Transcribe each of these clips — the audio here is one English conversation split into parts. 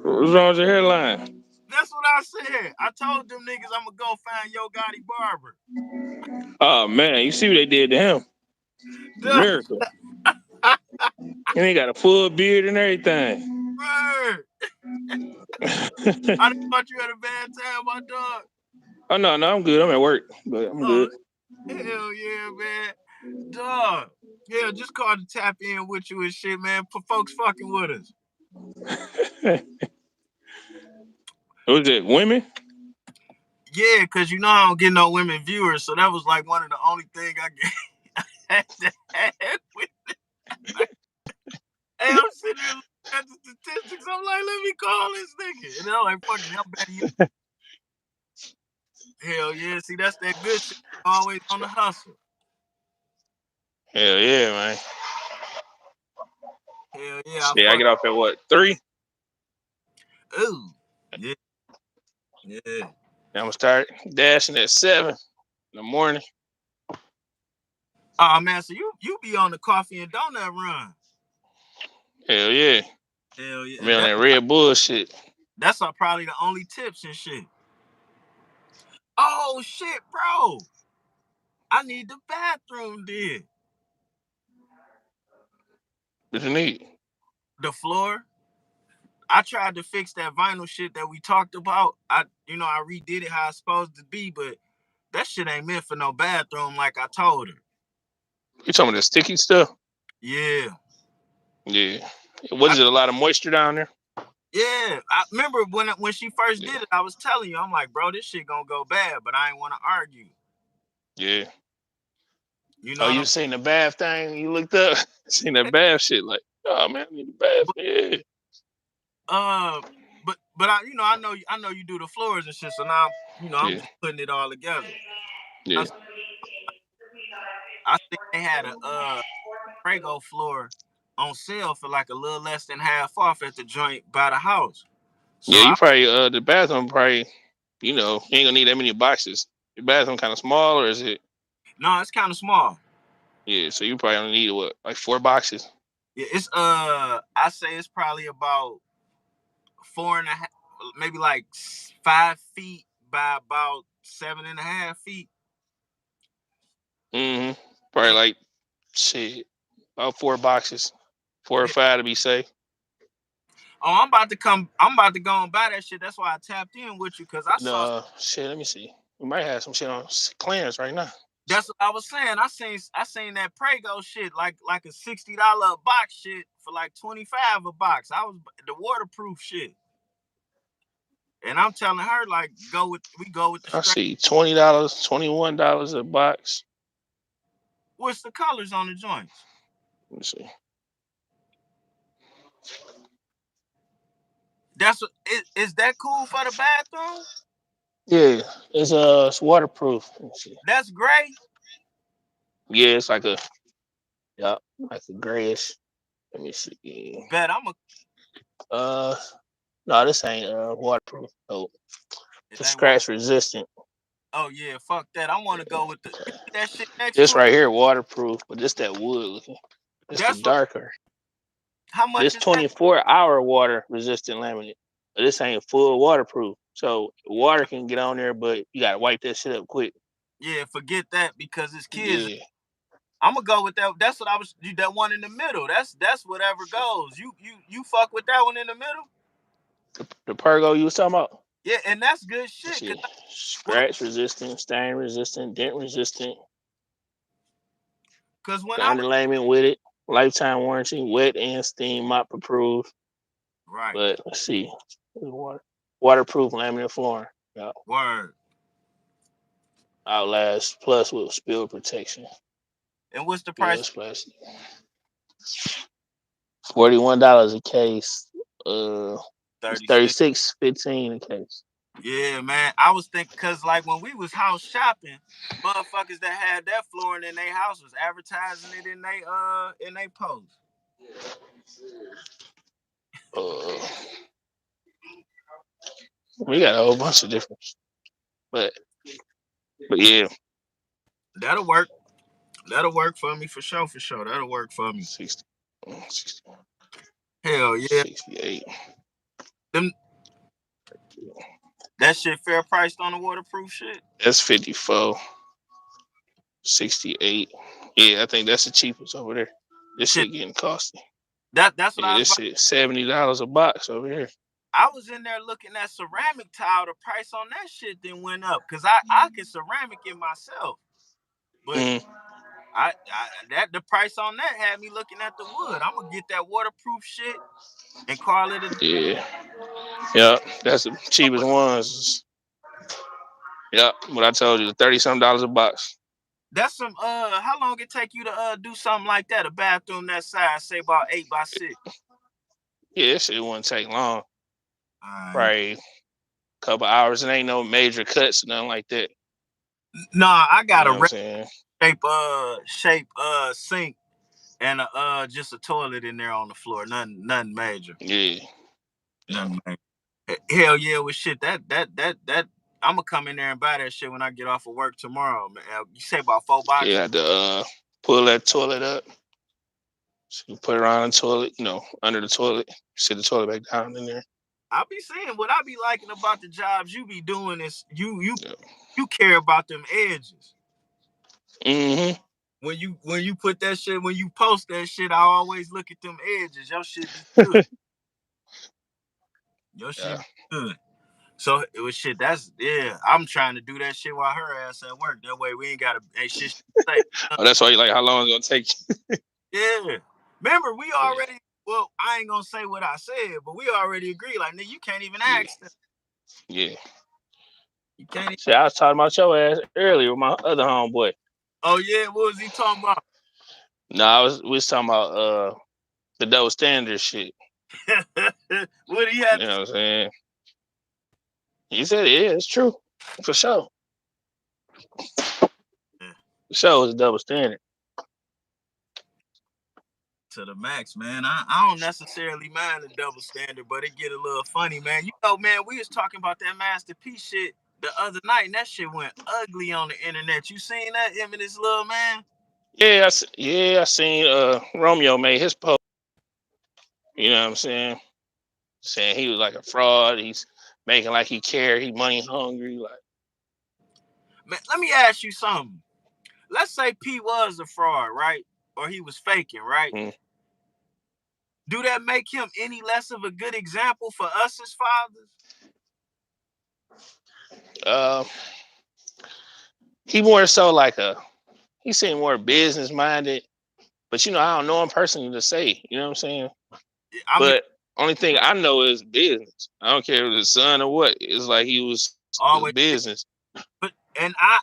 What's wrong with your hairline? That's what I said. I told them niggas I'm gonna go find Yo Gotti barber. Oh man, you see what they did to him? Duh, Miracle. And he got a full beard and everything. word. I didn't thought you had a bad time, my dog. Oh no, no, I'm good. I'm at work, but I'm Oh, good. hell yeah, man. Dog. Yeah, just called to tap in with you and shit, man. For folks fucking with us. Was it women? Yeah, cause you know I don't get no women viewers, so that was like one of the only thing I get. had to have with. Hey, I'm sitting there looking at the statistics. I'm like, let me call this nigga. And I'm like, fuck it, I'm betting you. Hell yeah, see, that's that good shit. Always on the hustle. Hell yeah, man. Hell yeah, I Shit, I fuck. get off at what 3? Ooh, yeah, yeah. I'm gonna start dashing at 7 in the morning. Oh man, so you be on the coffee and donut run. Hell yeah. Hell I yeah, mean on that Red Bull shit. that's probably the only tips and shit. Oh shit, bro. I need the bathroom did. What you need? The floor. I tried to fix that vinyl shit that we talked about. I redid it how it's supposed to be, but that shit ain't meant for no bathroom like I told her. You talking about the sticky stuff? Yeah. Yeah. Was I, it a lot of moisture down there? yeah. I remember when she first Yeah. did it, I was telling you, I'm like, bro, this shit gonna go bad, but I ain't wanna argue. Yeah. You know Oh, what you I'm seen the bath thing? You looked up, seen that saying? bath shit? Like, oh man, I need a bath. But Yeah, uh but I know you do the floors and shit, so now I'm yeah, just putting it all together. I, yeah, I think they had a Prego floor on sale for like a little less than half off at the joint by the house. So yeah. You probably the bathroom probably you ain't gonna need that many boxes. Your bathroom kind of small, or is it? no, it's kind of small. Yeah, so you probably only need what, like 4 boxes. Yeah, it's I say it's probably about 4.5, maybe like 5 feet by about 7.5 feet. Mm-hmm. Probably And like shit, about 4 boxes, 4 or 5 to be safe. oh, I'm about to go and buy that shit. That's why I tapped in with you because I saw. No shit. Let me see. We might have some shit on clearance right now. That's what I was saying. I seen that Prego shit like a $60 a box shit for like 25 a box. I was the waterproof shit, and I'm telling her like go with the I straight. see $20, $21 a box. What's the colors on the joints? Let me see. Is that cool for the bathroom? Yeah, it's waterproof. Let me see. That's great. Yeah, it's like a yeah, like a grayish. Let me see. Bet I'm a. Uh, no, this ain't waterproof. Oh, It it's ain't what? scratch resistant. Oh yeah, fuck that. I want to go with the. You see that shit next This to it? right here waterproof, but this that wood looking. This the That's what. darker. How much This is that? 24-hour water resistant laminate. But this ain't full waterproof. So water can get on there, but you gotta wipe that shit up quick. Yeah, forget that because it's kids. Yeah. I'm gonna go with that. That's what I was. That one in the middle. That's whatever goes. You fuck with that one in the middle. The Pergo you was talking about? Yeah, and that's good Let's shit. see. What? Scratch resistant, stain resistant, dent resistant. Cause when The I was underlayment with it. Lifetime warranty, wet and steam mop approved. right But let's see. Waterproof laminate flooring. Yeah. word. Outlast plus with spill protection. And what's the Yeah, price? it's plastic. $41 a case. It's 36. 36.15 a case. Yeah, man. I was thinking because like when we was house shopping, motherfuckers that had that flooring in their house was advertising it in they post. Uh, we got a whole bunch of different, but yeah, That'll work. That'll work for me for sure. For sure. That'll work for me. 60, 60, Hell yeah. 68. Them that shit fair priced on the waterproof shit. That's 54.68. Yeah, I think that's the cheapest over there. This Shit, shit getting costly. that's what Yeah, I was this about. shit $70 a box over here. I was in there looking at ceramic tile. The price on that shit then went up because I can ceramic it myself, but Mm, I that the price on that had me looking at the wood. I'm gonna get that waterproof shit and call it a day. yeah, yeah, that's the cheapest ones. Yeah, what I told you, $30 a box. That's some how long it take you to do something like that? A bathroom that size, say about 8x6. Yeah, this shit wouldn't take long. Alright. Probably a couple hours. And ain't no major cuts, nothing like that. Nah, I You got know a what I'm saying? shape sink and a just a toilet in there on the floor. Nothing major. Yeah, yeah, Nothing major. Hell yeah, with shit that I'm gonna come in there and buy that shit when I get off of work tomorrow, man. You say about 4 boxes? yeah. Had to pull that toilet up. So you put it around the toilet, under the toilet. Sit the toilet back down in there. I be saying what I be liking about the jobs you be doing is Yeah. you care about them edges. Mm-hmm. When you put that shit, when you post that shit, I always look at them edges. Your shit be good. Your Yeah. shit be good. So it was shit. That's yeah. I'm trying to do that shit while her ass at work. That way we ain't gotta ain't shit to say. Oh, that's why you like how long it's gonna take you. Yeah. Remember, we Yeah. already. Well, I ain't gonna say what I said, but we already agreed. Like, nigga, you can't even Yeah. ask them. Yeah. You can't. See, I was talking about your ass earlier with my other homeboy. Oh yeah, what was he talking about? No, we was talking about the double standard shit. What he You had to know say? what I'm saying? He said, yeah, it's true. For sure. For sure it's a double standard. To the max, man. I don't necessarily mind the double standard, but it get a little funny, man. You know, man, we was talking about that masterpiece shit the other night, and that shit went ugly on the internet. You seen that, him and this little man? Yeah, I seen Romeo made his post. You know what I'm saying? Saying he was like a fraud. He's making like he cared. He money hungry. Like, Man, let me ask you something. Let's say P was a fraud, right? Or he was faking, right? mm, Do that make him any less of a good example for us as fathers? uh, he more so like he seemed more business minded. But I don't know him personally to say. You know what I'm saying? I mean, But only thing I know is business. I don't care if it's his son or what. It's like it was always. business. But and I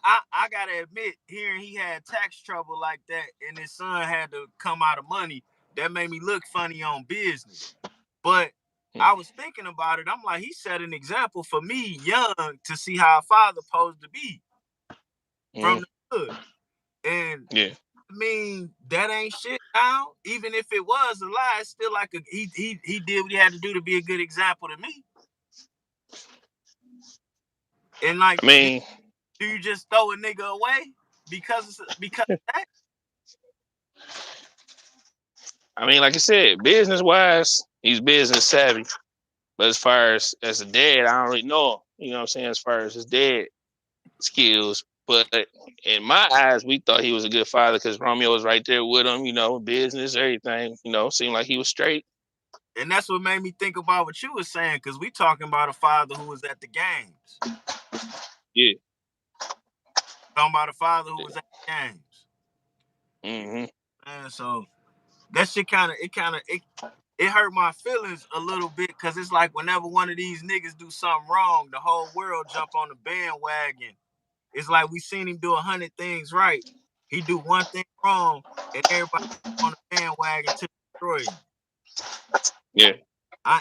gotta admit, hearing he had tax trouble like that, and his son had to come out of money, that made me look funny on business. But Mm, I was thinking about it. I'm like, he set an example for me, young, to see how a father supposed to be from mm, the hood. And yeah, I mean, that ain't shit now. Even if it was a lie, it's still like he did what he had to do to be a good example to me. And like, I mean, do you just throw a nigga away because of that? like I said, business wise, he's business savvy. But as far as a dad, I don't really know him. You know what I'm saying? As far as his dad skills, but in my eyes, we thought he was a good father because Romeo was right there with him. Business, everything. Seemed like he was straight. And that's what made me think about what you were saying, because we talking about a father who was at the games. Yeah, Talking about a father who was yeah. at the games. Mm-hmm. And so that shit it hurt my feelings a little bit, because it's like whenever one of these niggas do something wrong, the whole world jump on the bandwagon. It's like we seen him do 100 things right. He do one thing wrong, and everybody on the bandwagon to destroy you. Yeah,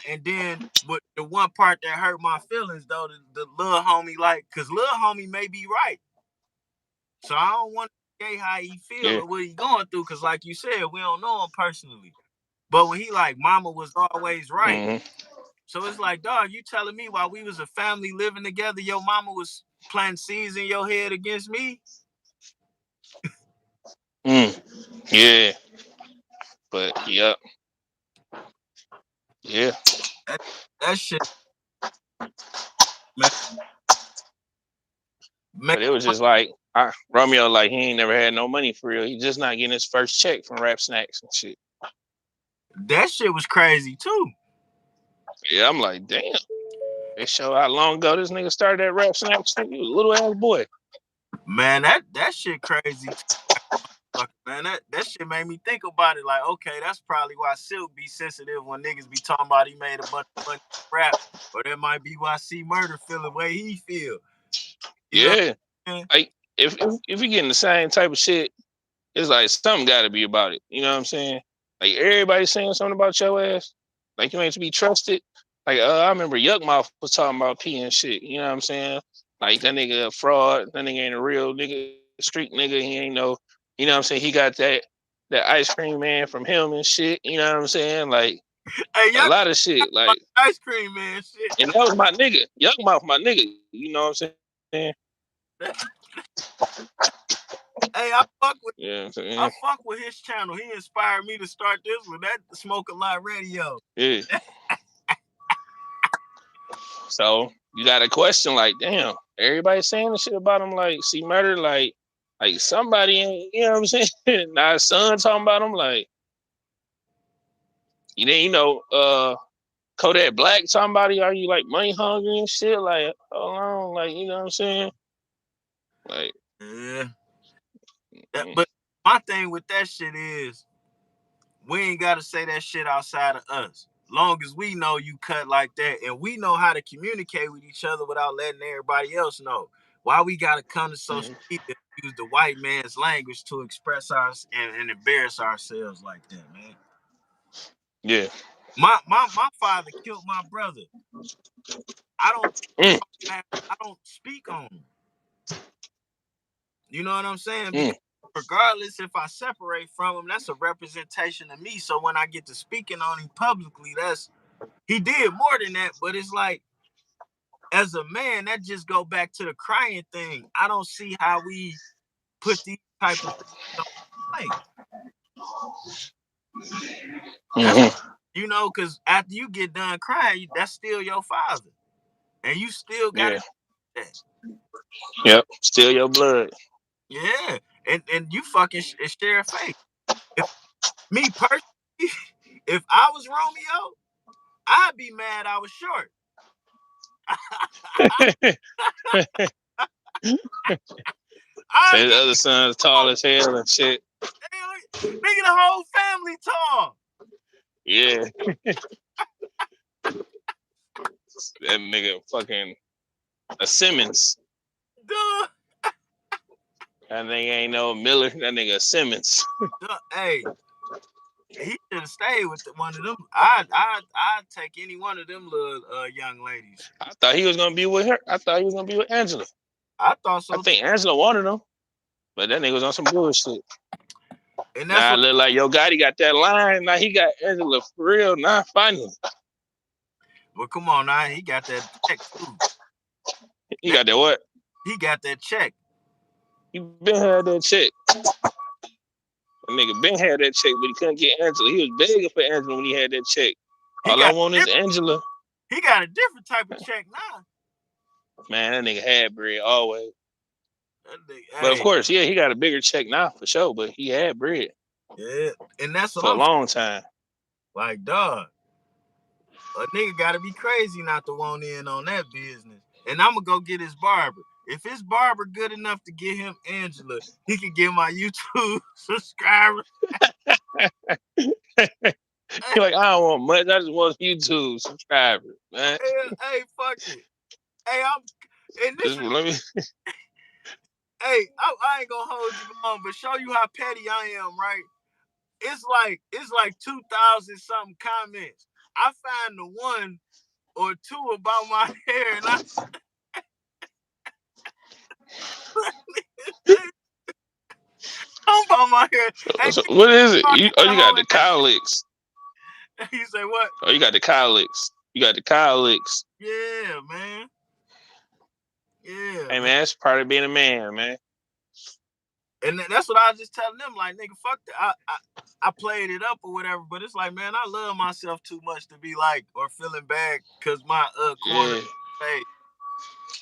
And then, but the one part that hurt my feelings though, the little homie, like, cause little homie may be right. So I don't want to say how he feel yeah. or what he going through, cause like you said, we don't know him personally. But when he like, mama was always right. Mm-hmm. So it's like, dog, you telling me while we was a family living together, your mama was planting seeds in your head against me? Mm. Yeah, but yeah, yeah. That, That shit, man. Man, But it was just like Romeo, like he ain't never had no money for real. He just not getting his first check from Rap Snacks and shit. that shit was crazy too. Yeah, I'm like, damn. They show how long ago this nigga started that Rap Snacks. He was a little ass boy. Man, that shit crazy too. Man, that shit made me think about it. Like, okay, that's probably why Silk be sensitive when niggas be talking about he made a bunch of money rap, or that might be why C Murder feel the way he feel. You know what Yeah, I'm saying? like if you getting the same type of shit, it's like something got to be about it. You know what I'm saying? Like everybody saying something about your ass. Like you ain't to be trusted. Like I remember Yuckmouth was talking about P and shit. You know what I'm saying? Like that nigga a fraud. That nigga ain't a real nigga, street nigga. He ain't no. You know what I'm saying? He got that ice cream man from him and shit. You know what I'm saying? Like Hey, a y'all lot of shit. Like ice cream man shit. and that was my nigga. Yuckmouth, my nigga. You know what I'm saying? Hey, Yeah, I fuck with his channel. He inspired me to start this with that Smoke a Lot Radio. yeah. So you got a question like, damn, everybody saying the shit about him, like, see murder, like somebody, you know what I'm saying? Now his son talking about him, like, Kodak Black talking about it, are you like money hungry and shit? Like, hold on, like, you know what I'm saying? Like, Yeah. But my thing with that shit is, we ain't got to say that shit outside of us. Long as we know you cut like that, and we know how to communicate with each other without letting everybody else know. Why we got to come to social media and use the white man's language to express us and embarrass ourselves like that, man? yeah. My father killed my brother. I don't I don't speak on him. You know what I'm saying? Because regardless if I separate from him, that's a representation of me. So when I get to speaking on him publicly, he did more than that. But it's like, as a man, that just go back to the crying thing. I don't see how we put these type of things on play. That's, because after you get done crying, that's still your father, and you still got to Yeah. do that. Yep. Steal your blood. Yeah, and you fucking share a face. If me personally, if I was Romeo, I'd be mad I was short. I'd His be other son's tall as hell and shit. nigga, the whole family tall. Yeah. That nigga fucking a Simmons. Duh. That nigga ain't no Miller. That nigga Simmons. Hey, he should have stayed with one of them. I'd take any one of them little young ladies. I thought he was gonna be with her. I thought he was gonna be with Angela. I thought so. I think Angela wanted him, but that nigga was on some bullshit. And that's Now I what. look like Yo Gotti got that line. Now he got Angela for real. Not funny. Well, come on now. He got that check too. He got that what? He got that check. He been had that chick. That nigga been had that chick, but he couldn't get Angela. He was begging for Angela when he had that chick. He All I got want is Angela. he got a different type of check now. Man, that nigga had bread always. But of Hey, course, yeah, he got a bigger check now for sure. But he had bread yeah, and that's what for a I'm long time. like, dog. A nigga gotta be crazy not to want in on that business. And I'm gonna go get his barber. If his barber good enough to get him Angela, he can get my YouTube subscribers. He like, I don't want much. I just want YouTube subscribers, man. Hey, fuck it. Hey, and this Just is, let me. hey, I ain't gonna hold you long, but show you how petty I am, right? It's like 2,000 something comments. I find the one or two about my hair, and I'm about my hair. Hey, So what is it? You got the that cowlicks. shit. You say what? Oh, you got the cowlicks. You got the cowlicks. Yeah, man. Yeah, Hey man. man, that's part of being a man, man. And that's what I was just telling them. Like, nigga, fuck that. I played it up or whatever, but it's like, man, I love myself too much to be like or feeling bad because my corner paid.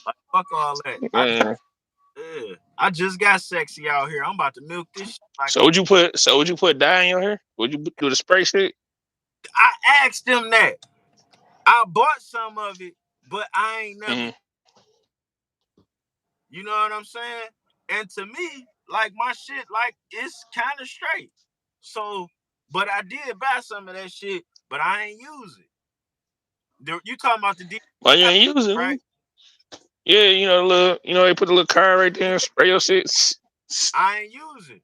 Like, fuck all that. I just got sexy out here. I'm about to milk this shit. Like, would you put dye in your hair? Would you do the spray shit? I asked them that. I bought some of it, but I ain't never. You know what I'm saying? And to me, like my shit, like it's kind of straight. So, but I did buy some of that shit, but I ain't use it. You talking about the Well, you ain't use it, right? Yeah, they put a little card right there and spray your shit. I ain't use it.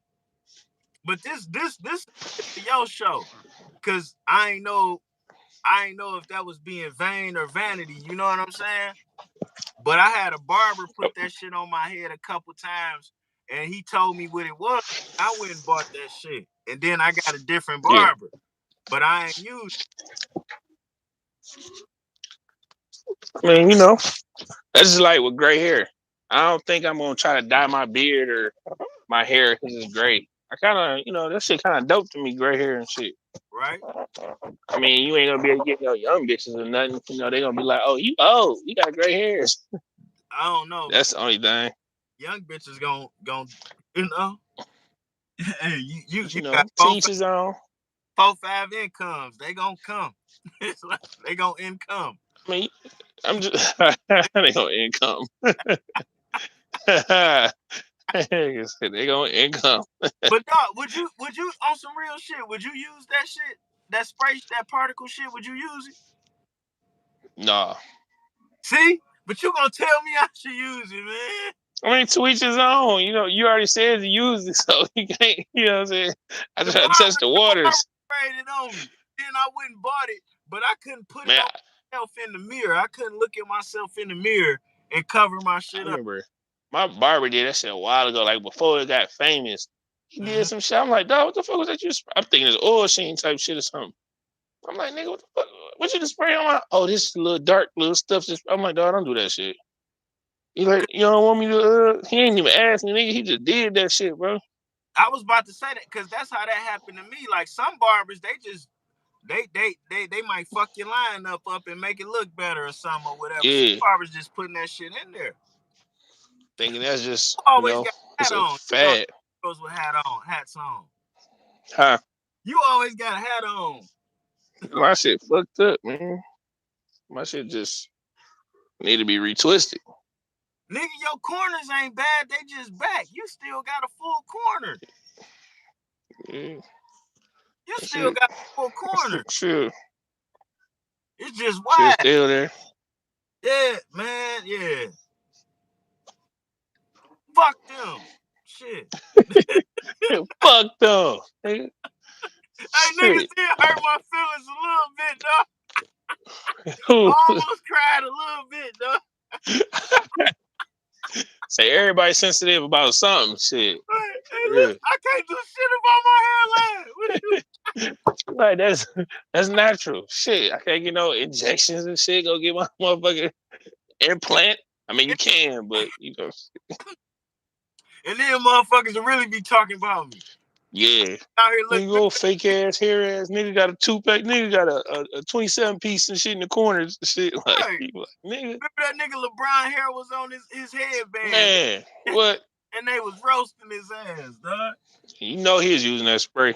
But this is your show, cause I ain't know if that was being vain or vanity. You know what I'm saying? But I had a barber put that shit on my head a couple times, and he told me what it was. I went and bought that shit, and then I got a different barber, but I ain't used it. I mean, that's just like with gray hair. I don't think I'm gonna try to dye my beard or my hair because it's gray. I kind of, that shit kind of dope to me, gray hair and shit. right. I mean, you ain't gonna be able to get no young bitches or nothing. They gonna be like, "Oh, you old, you got gray hairs." I don't know. That's the only thing. Young bitches gon' hey, you got teach his own. 4-5 incomes. They gonna come. It's like they gonna income. I mean, I'm just they gonna income. They gonna income. But dog, would you on some real shit? Would you use that shit? That spray, that particle shit? Would you use it? Nah. See, but you gonna tell me I should use it, man? I mean, to each his own. You already said to use it, so you can't. You know what I'm saying? I just try to test the waters. Sprayed it on me. Then I went and bought it, but I couldn't put it on myself in the mirror. I couldn't look at myself in the mirror and cover my shit up. I remember my barber did that shit a while ago, like before it got famous. He did some shit. I'm like, dog, what the fuck was that? I'm thinking it's oil sheen type shit or something. I'm like, nigga, what the fuck? What you just spray on my? Oh, this little dark little stuff. I'm like, dog, don't do that shit. He like, you don't want me to? He ain't even ask me, nigga. He just did that shit, bro. I was about to say that because that's how that happened to me. Like some barbers, they just they might fuck your line up and make it look better or something or whatever. Yeah. Some barbers just putting that shit in there. Thinking that's just always got it's a hat on. fad. Goes with hats on. Huh? You always got a hat on. My shit fucked up, man. My shit just need to be retwisted. Nigga, your corners ain't bad. They just back. You still got a full corner. Yeah. You still got a full corner. Sure. It's just wide. Shit's still there. Yeah, man. Yeah. Fuck them. Shit. Fuck them. Hey, niggas did hurt my feelings a little bit, dog. I almost cried a little bit, dog. Say everybody sensitive about something, shit. Hey, listen, I can't do shit about my hairline. Like that's natural. Shit, I can't get no injections and shit. Go get my motherfucking implant. I mean, you can, but And then motherfuckers will really be talking about me. Yeah. Out here looking. Go fake ass, hair ass nigga got a 2-pack. Nigga got a 27 piece and shit in the corners. Shit like, right. Nigga. Remember that nigga LeBron hair was on his headband. Man, what? And they was roasting his ass, dog. You know he was using that spray.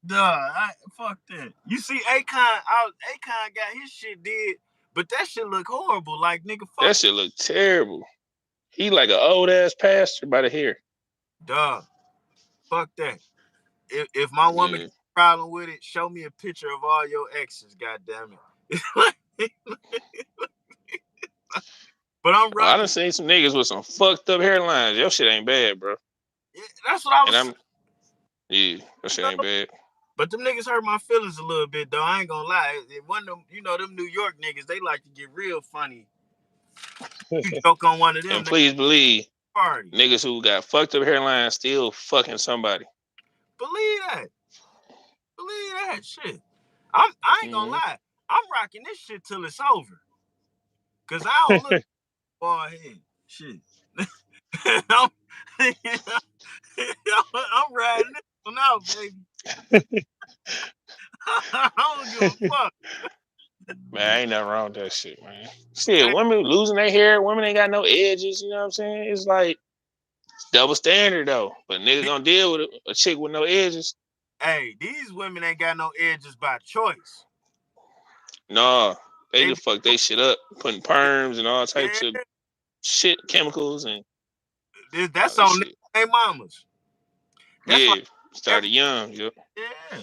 Dog, fuck that. You see, Akon got his shit did, but that shit look horrible. Like, nigga, fuck. That shit look terrible. He like an old ass pastor by the hair. Dog, fuck that. If my woman has a problem with it, show me a picture of all your exes, goddamn it. But I'm rocking. I done seen some niggas with some fucked up hairlines. Your shit ain't bad, bro. Yeah, that's what I was saying. Yeah, that shit ain't bad. But them niggas hurt my feelings a little bit, though. I ain't gonna lie. One of them, them New York niggas, they like to get real funny. You joke on one of them. And please believe, party. Niggas who got fucked up hairlines still fucking somebody. Believe that. Believe that shit. I ain't gonna lie. I'm rocking this shit till it's over. Cause I don't look bald head. Shit. I'm riding this one out, baby. I don't give a fuck. Man, ain't nothing wrong with that shit, man. Shit, women losing their hair, women ain't got no edges, you know what I'm saying? It's like double standard though. But nigga gonna deal with a chick with no edges. Hey, these women ain't got no edges by choice. Nah, they They just fuck they shit up, putting perms and all types of yeah, shit, chemicals and all that's that on shit. their mamas. That's like Yeah, started young, yo. yeah.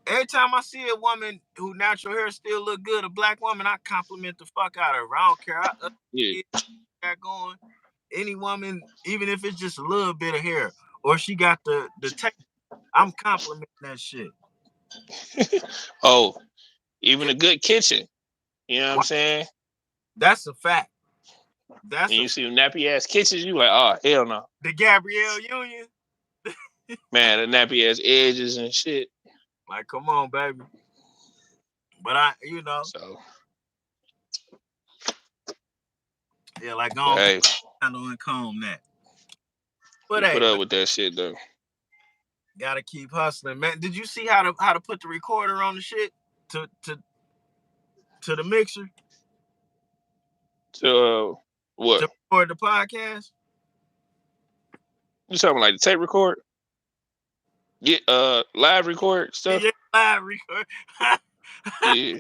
Every time I see a woman who natural hair still look good, a black woman, I compliment the fuck out of her. I don't care how Yeah. got going. Any woman, even if it's just a little bit of hair, or she got the tape, I'm complimenting that shit. Oh, even a good kitchen. You know what I'm saying? That's a fact. And That's a you see them nappy ass kitchens, you like, oh hell no. the Gabrielle Union. Man, the nappy ass edges and shit. Like, come on, baby. But I, So, yeah, like but on hey, handle and comb that. But you put hey, up man, with that shit though. gotta keep hustling, man. Did you see how to put the recorder on the shit to the mixer So what? to record the podcast? You talking like the tape record? Get live record stuff? Yeah, live record. Yeah.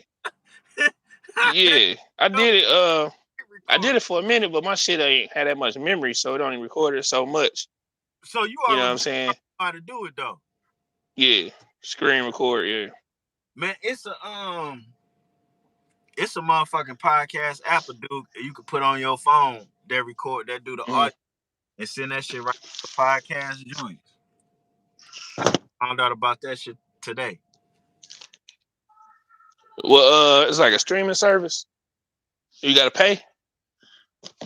Yeah. I did it I did Record. it for a minute, but my shit ain't had that much memory, so it only recorded so much. So you You know what already I'm saying? know how to do it though, Yeah. Screen record, yeah. man. It's a motherfucking podcast app, dude. You can put on your phone that record that do the Mm-hmm. audio and send that shit right to the podcast joints. Found out about that shit today. Well, it's like a streaming service. You gotta pay?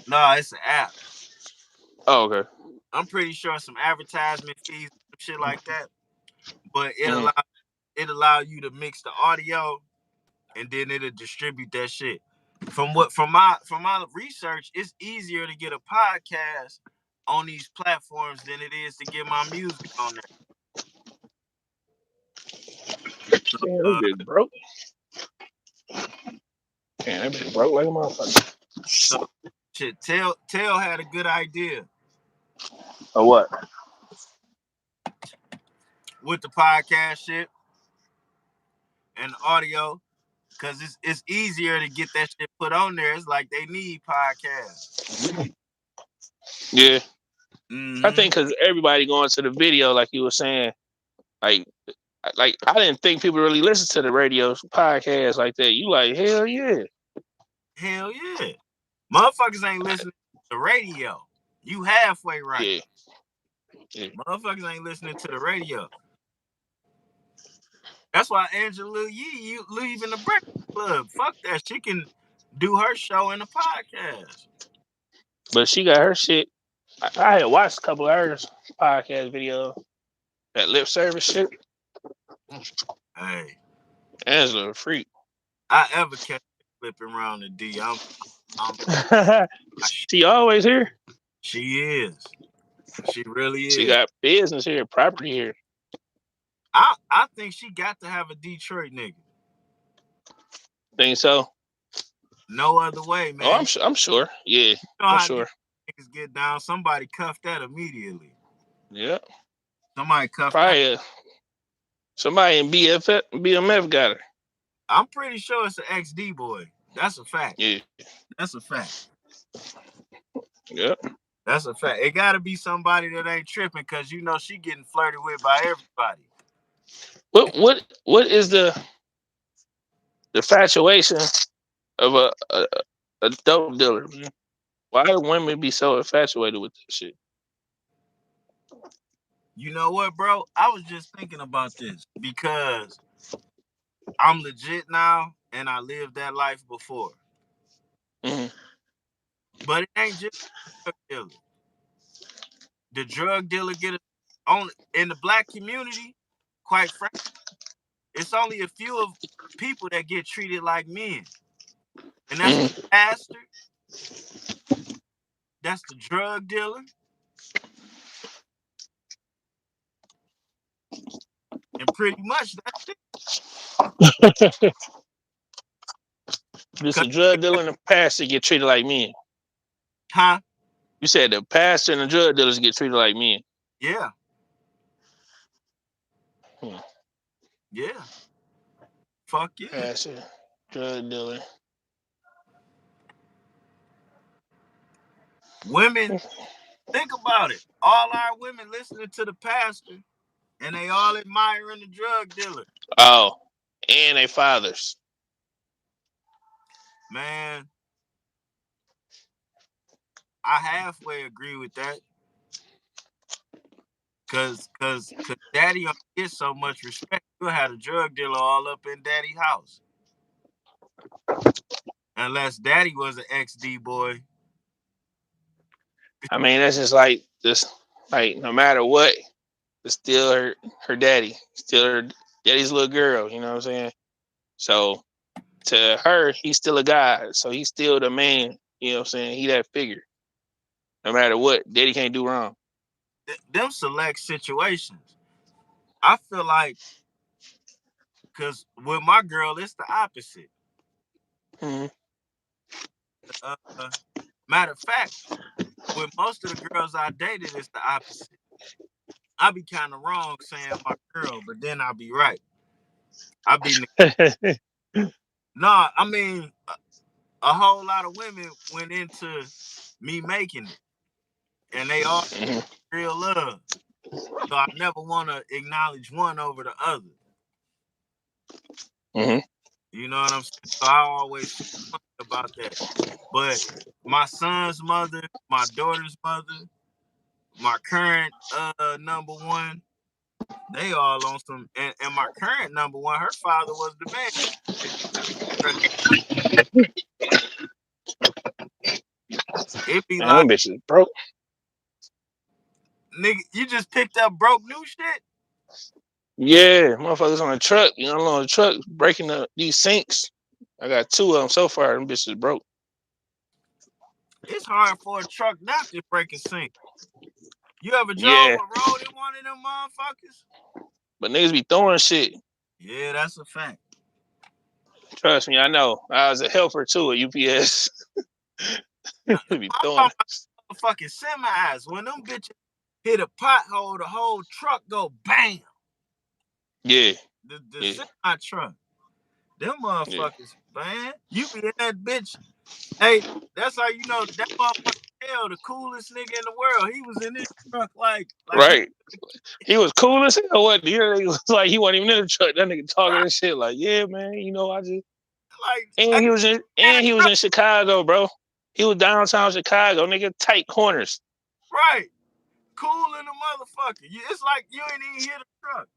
No, it's an app. Oh, okay. I'm pretty sure some advertisement fees, some shit like that. But Mm-hmm. it allow you to mix the audio and then it'll distribute that shit. From my research, it's easier to get a podcast on these platforms than it is to get my music on there. So, Damn, that bitch broke. Damn, that bitch broke like a motherfucker. so shit, Tell had a good idea Or what? with the podcast shit and the audio, cause it's easier to get that shit put on there. It's like they need podcasts. Yeah. I Mm-hmm. think because everybody going to the video, like you were saying, like, like I didn't think people really listen to the radio podcast like that. You like, hell yeah. Hell yeah. Motherfuckers ain't listening to the radio. You halfway right. Yeah. Yeah. Motherfuckers ain't listening to the radio. That's why Angela Yee you leaving the Breakfast Club. Fuck that. She can do her show in the podcast. But she got her shit. I had watched a couple of her podcast videos. That lip service shit. Hey, Angela a freak. I ever catch flipping around the D. I'm She always here. she is. She really She is. got business here, property here. I think she got to have a Detroit nigga. Think so? No other way, Oh, man. I'm sure. Yeah, You know I'm how sure. niggas get down. Somebody cuffed that immediately. Yeah, Somebody cuffed that. probably somebody in BMF got her. I'm pretty sure it's an XD boy. That's a fact. Yeah, That's a fact. yeah. That's a fact. It got to be somebody that ain't tripping because she getting flirted with by everybody. What is the infatuation of a dope dealer? Man? Why do women be so infatuated with this shit? You know what, bro? I was just thinking about this because I'm legit now and I lived that life before. Mm-hmm. But it ain't just drug dealer. The drug dealer get it only in the black community, quite frankly, it's only a few of people that get treated like men. And that's the Mm-hmm. pastor, that's the drug dealer, And pretty much that's it. Just 'Cause, a drug dealer and a pastor get treated like men. huh? You said the pastor and the drug dealers get treated like men. Yeah, Hmm. yeah. Fuck yeah. Pastor, drug dealer. Women, think about it. All our women listening to the pastor, and they all admiring the drug dealer. Oh, and they fathers. Man, I halfway agree with that. Cause daddy don't get so much respect. You'll have a drug dealer all up in daddy's house. Unless daddy was an ex-D boy. I mean, that's just like this. Like no matter what, it's still her daddy, still her daddy's little girl. You know what I'm saying? So to her, he's still a guy. So he's still the man. You know what I'm saying? He that figure. No matter what, daddy can't do wrong. Them select situations. I feel like, cause with my girl, it's the opposite. Mm-hmm. Uh, Matter of fact, with most of the girls I dated, it's the opposite. I be kind of wrong saying my girl, but then I'll be right. I be nah. I mean, a whole lot of women went into me making it, and they all Mm-hmm. real love. So I never want to acknowledge one over the other. Mm-hmm. You know what I'm saying? So I always feel funny about that. But my son's mother, my daughter's mother, my current number one, they all on some, and my current number one, her father was the man. It be Man, like, them bitches broke. nigga, you just picked up broke new shit. Yeah, motherfuckers on the truck. You know, on the truck breaking these sinks. I got two of them so far. Them bitches broke. It's hard for a truck not to break a sink. You ever drove Yeah, a road in one of them motherfuckers? but niggas be throwing shit. Yeah, that's a fact. Trust me, I know. I was a helper too at UPS. No, They be I'm throwing. talking about fucking semis. When them bitches hit a pothole, the whole truck go bam. Yeah, The yeah, semi truck. Them yeah. motherfuckers, man. You be in that bitch. Hey, that's how you know that motherfucker hell, the coolest nigga in the world. He was in this truck like he Right. He was cool as hell. What? He was like he wasn't even in the truck. That nigga talking right, and shit. Like, yeah, man. You know, I just like man, and he was in Chicago, bro. He was downtown Chicago, nigga. Tight corners. right. Cool in the motherfucker. It's like you ain't even hit a truck.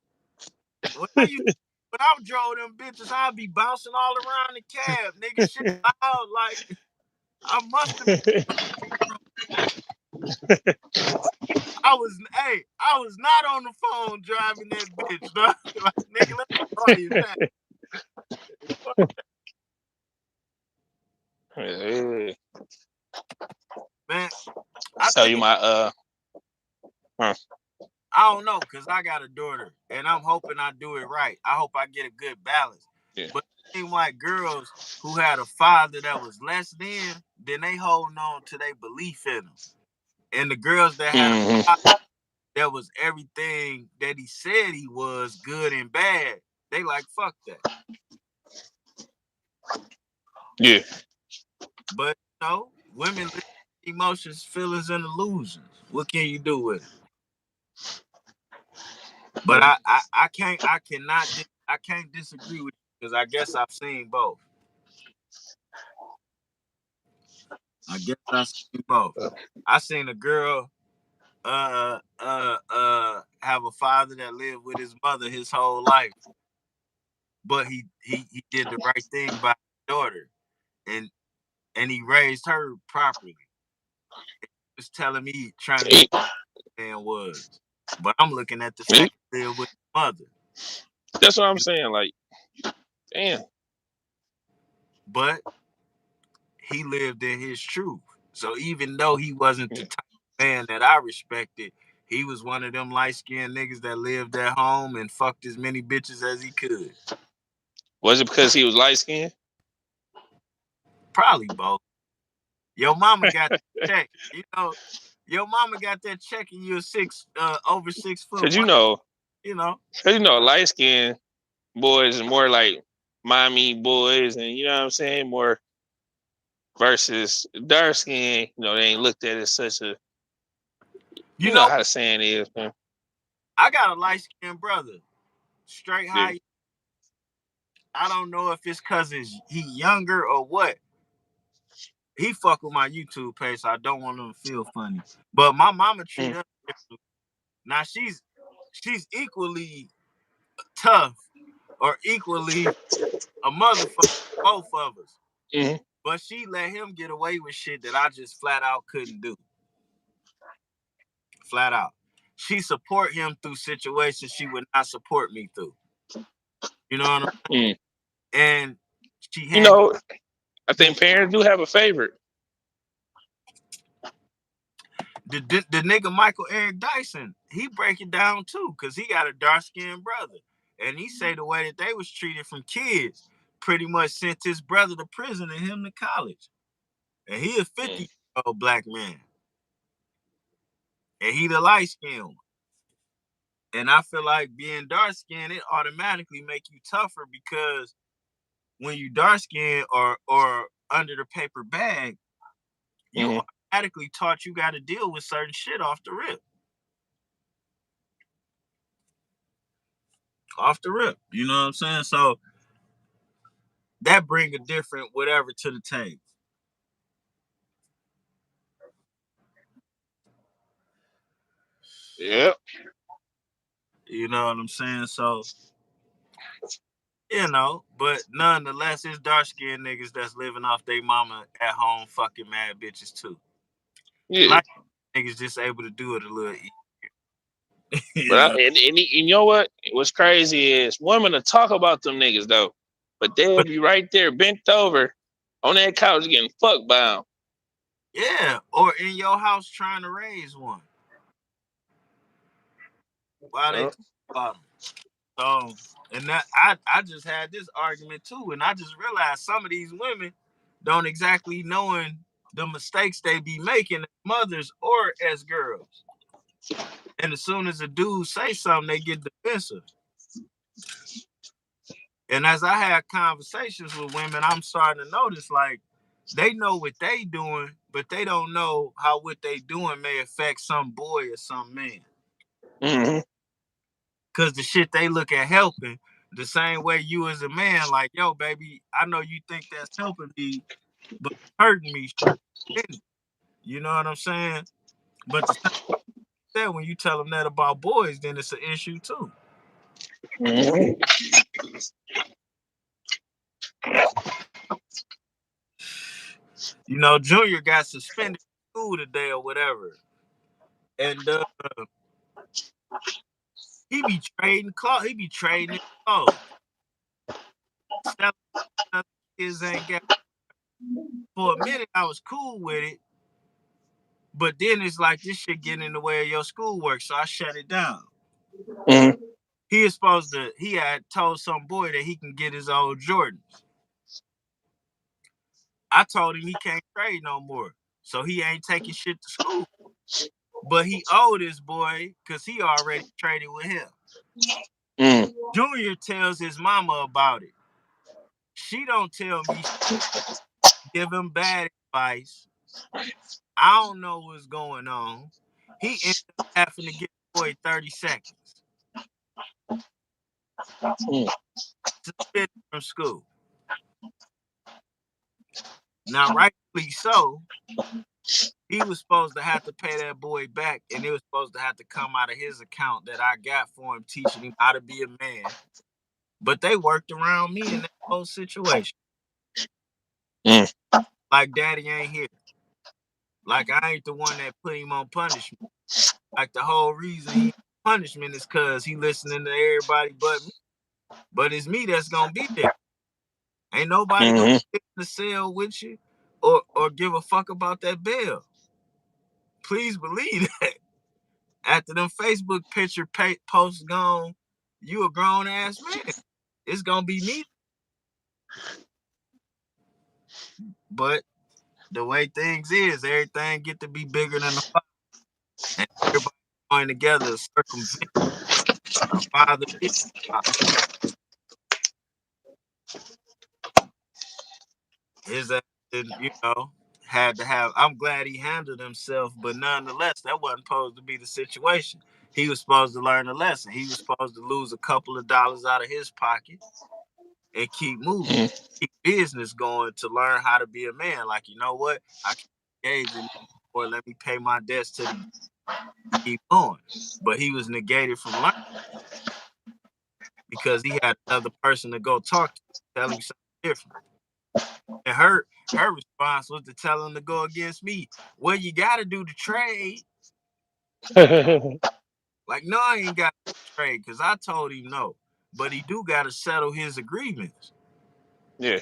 When I drove them bitches, I'd be bouncing all around the cab, nigga. Shit loud, like I must have been. I was not on the phone driving that bitch, dog. Like, nigga, let me call you back. Yeah. Man, I So you think my huh. I don't know, cause I got a daughter, and I'm hoping I do it right. I hope I get a good balance. Yeah. But it seem like girls who had a father that was less than, then they holding on to their belief in him. And the girls that had a Mm-hmm. father that was everything that he said he was, good and bad, they like fuck that. Yeah. But you know, women live emotions, feelings, and illusions. What can you do with it? But I can't disagree with you because I guess I've seen both. I guess I've seen both. I seen a girl have a father that lived with his mother his whole life, but he did the right thing by his daughter, and he raised her properly. He was telling me trying to See, man was. But I'm looking at the see? fact he lived with his mother. That's what I'm saying. Like, damn. But he lived in his truth. So even though he wasn't the Yeah. type of man that I respected, He was one of them light-skinned niggas that lived at home and fucked as many bitches as he could. Was it because he was light skinned? Probably both. Your mama got that check. You know, your mama got that check and you're over 6 foot. Cause you know, You know. light skinned boys are more like mommy boys, and you know what I'm saying, more versus dark skin. You know, they ain't looked at as such a. You know how the saying is, man. I got a light-skinned brother, straight high. Yeah. I don't know if it's cause he younger or what. He fuck with my YouTube page, so I don't want him to feel funny. But my mama treat us differently. Now she's equally tough or equally a motherfucker, both of us. Mm-hmm. But she let him get away with shit that I just flat out couldn't do. Flat out. She support him through situations she would not support me through. You know what I'm saying? And she You know, I think parents do have a favorite. The nigga Michael Eric Dyson, he break it down too, cause he got a dark skinned brother, and he say the way that they was treated from kids pretty much sent his brother to prison and him to college, and he a 50-year-old black man, and he the light skinned one. And I feel like being dark skinned, it automatically make you tougher because when you dark skinned or under the paper bag, you automatically taught you got to deal with certain shit off the rip. Off the rip, you know what I'm saying? So that bring a different whatever to the table. Yep. You know what I'm saying? So, you know, but nonetheless, it's dark skinned niggas that's living off their mama at home fucking mad bitches too. Yeah. Like niggas just able to do it a little easier. But and you know what? What's crazy is women to talk about them niggas though, but they'll be right there bent over on that couch getting fucked by them. Yeah, or in your house trying to raise one. Why they talk about them? So, and that I just had this argument too, and I just realized some of these women don't exactly knowing the mistakes they be making as mothers or as girls. And as soon as a dude say something, they get defensive. And as I have conversations with women, I'm starting to notice like they know what they doing, but they don't know how what they doing may affect some boy or some man. Mm-hmm. Cause the shit they look at helping, the same way you as a man, like, yo, baby, I know you think that's helping me, but hurting me. You know what I'm saying? But the same that when you tell them that about boys, then it's an issue too. Mm-hmm. You know, Junior got suspended from school today or whatever. And he be trading clothes. He be trading his clothes. Selling stuff kids ain't got. For a minute, I was cool with it. But then it's like this shit getting in the way of your schoolwork, so I shut it down. Mm-hmm. He had told some boy that he can get his old Jordans. I told him he can't trade no more. So he ain't taking shit to school. But he owed this boy because he already traded with him. Mm. Junior tells his mama about it. She don't tell me, give him bad advice. I don't know what's going on. He ended up having to give the boy 30 seconds. Suspended from school. Now, rightfully so, he was supposed to have to pay that boy back, and it was supposed to have to come out of his account that I got for him, teaching him how to be a man. But they worked around me in that whole situation. Mm. Like daddy ain't here. Like I ain't the one that put him on punishment. Like the whole reason he punishment is because he listening to everybody but me. But it's me that's gonna be there. Ain't nobody gonna sit in the cell with you or give a fuck about that bail. Please believe that. After them Facebook picture posts gone, you a grown ass man. It's gonna be me. But the way things is, everything get to be bigger than the father, and everybody going together to circumvent a father. His ass didn't, had to have. I'm glad he handled himself, but nonetheless, that wasn't supposed to be the situation. He was supposed to learn a lesson. He was supposed to lose a couple of dollars out of his pocket and keep moving, keep business going to learn how to be a man. Like, you know what? I can't engage in, or let me pay my debts to the keep going. But he was negated from learning because he had another person to go talk to, tell him something different. And her response was to tell him to go against me. Well, you got to do the trade. Like, no, I ain't got to trade because I told him no. But he do got to settle his agreements. Yeah.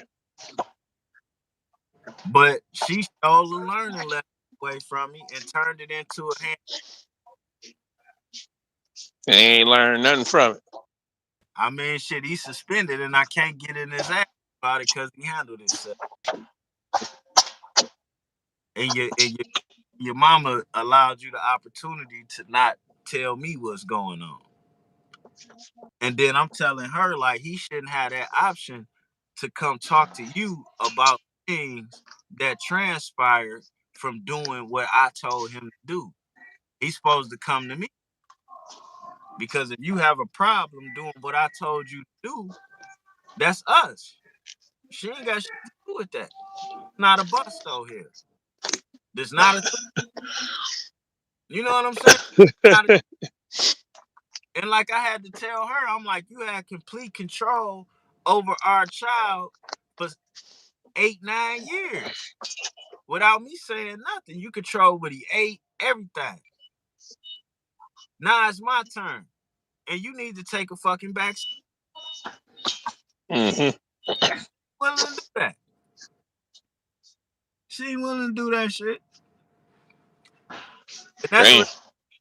But she stole the learning lesson away from me and turned it into a hand. And he ain't learned nothing from it. I mean, shit, he's suspended and I can't get in his ass about it because he handled himself. And your mama allowed you the opportunity to not tell me what's going on. And then I'm telling her, like, he shouldn't have that option to come talk to you about things that transpired from doing what I told him to do. He's supposed to come to me. Because if you have a problem doing what I told you to do, that's us. She ain't got shit to do with that. Not a busto here. There's not a, you know what I'm saying? And like I had to tell her, I'm like, you had complete control over our child for 8-9 years without me saying nothing. You control what he ate, everything. Now it's my turn, and you need to take a fucking back seat. Mm-hmm. Willing to do that? She ain't willing to do that shit. And that's Damn. what,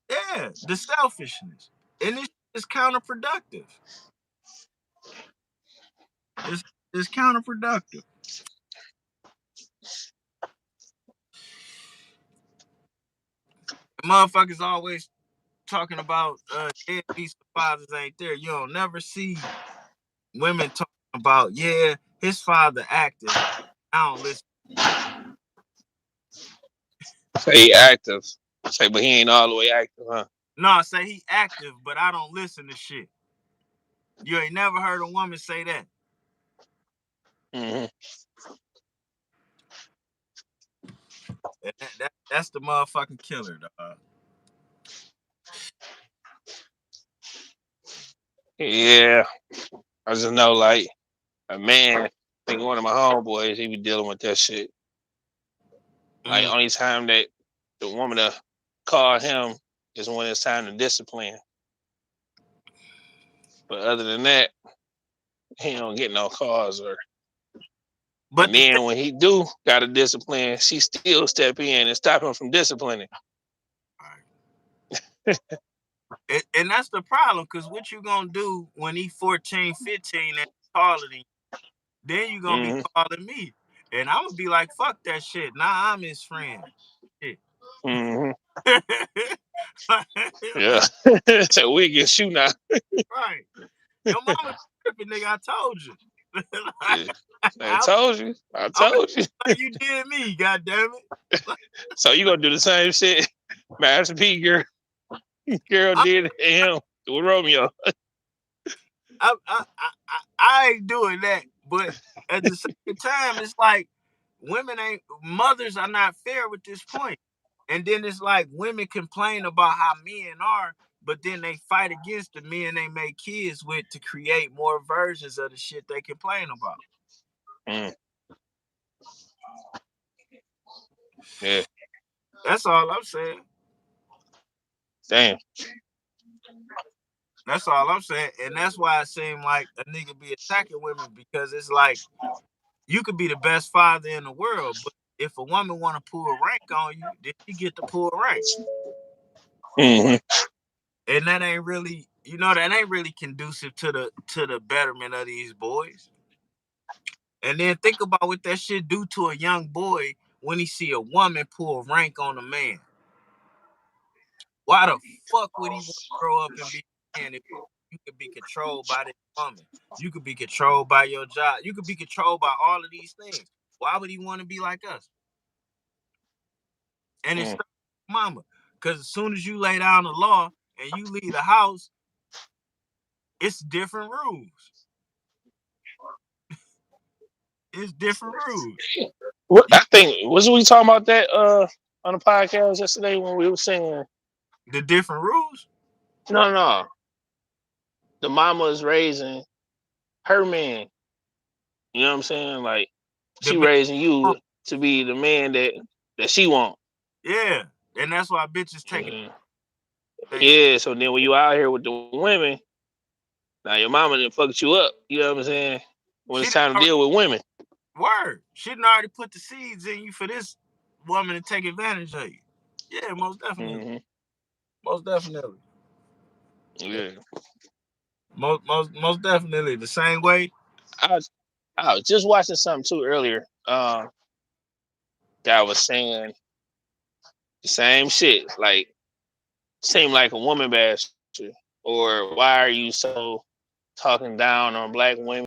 yeah, the selfishness, and it's counterproductive. It's counterproductive. The motherfuckers always talking about deadbeats fathers ain't there. You don't never see women talking about, yeah, his father active. I don't listen. Say he active. Say, but he ain't all the way active, huh? No, I say he active, but I don't listen to shit. You ain't never heard a woman say that. Mm-hmm. That's the motherfucking killer, dog. Yeah. I just know, like, a man, I think one of my homeboys, he be dealing with that shit. Like, only time that the woman to call him is when it's time to discipline. But other than that, he don't get no calls. But And then when he do got a discipline, she still step in and stop him from disciplining. and that's the problem, because what you gonna do when he 14, 15 and taller than you? Then you gonna be calling me. And I'm gonna be like, fuck that shit. Nah, I'm his friend. Shit. Mm-hmm. Yeah. Like, So we get shoot now. right. Your mama tripping, nigga. I told you. Yeah. I I'm told you. I told you. like you did me, goddamn it. So you gonna do the same shit Master P girl did to him with Romeo. I ain't doing that. But at the same time, it's like mothers are not fair with this point. And then it's like women complain about how men are, but then they fight against the men they make kids with to create more versions of the shit they complain about. Mm. Yeah. That's all I'm saying. Damn. That's all I'm saying. And that's why it seems like a nigga be attacking women, because it's like you could be the best father in the world, but if a woman want to pull rank on you, then she get to pull rank. Mm-hmm. And that ain't really, that ain't really conducive to the betterment of these boys. And then think about what that shit do to a young boy when he see a woman pull rank on a man. Why the fuck would he want to grow up and be a man if you could be controlled by this woman? You could be controlled by your job. You could be controlled by all of these things. Why would he want to be like us? And it's Mm. mama. Because as soon as you lay down the law and you leave the house, it's different rules. It's different rules. What You, I think wasn't we talking about that on the podcast yesterday when we were saying the different rules. no, the mama is raising her man. You know what I'm saying? Like The she man, raising you to be the man that she want. yeah, and that's why bitches take it. Yeah. They, Yeah. So then when you out here with the women, now your mama didn't fuck you up. You know what I'm saying? When she it's done time to already, deal with women. word. She done already put the seeds in you for this woman to take advantage of you. Yeah, most definitely. Hmm. Most definitely. Yeah. Most definitely. The same way. I was I was just watching something too earlier. That was saying the same shit. Like seem like a woman basher, or why are you so talking down on black women?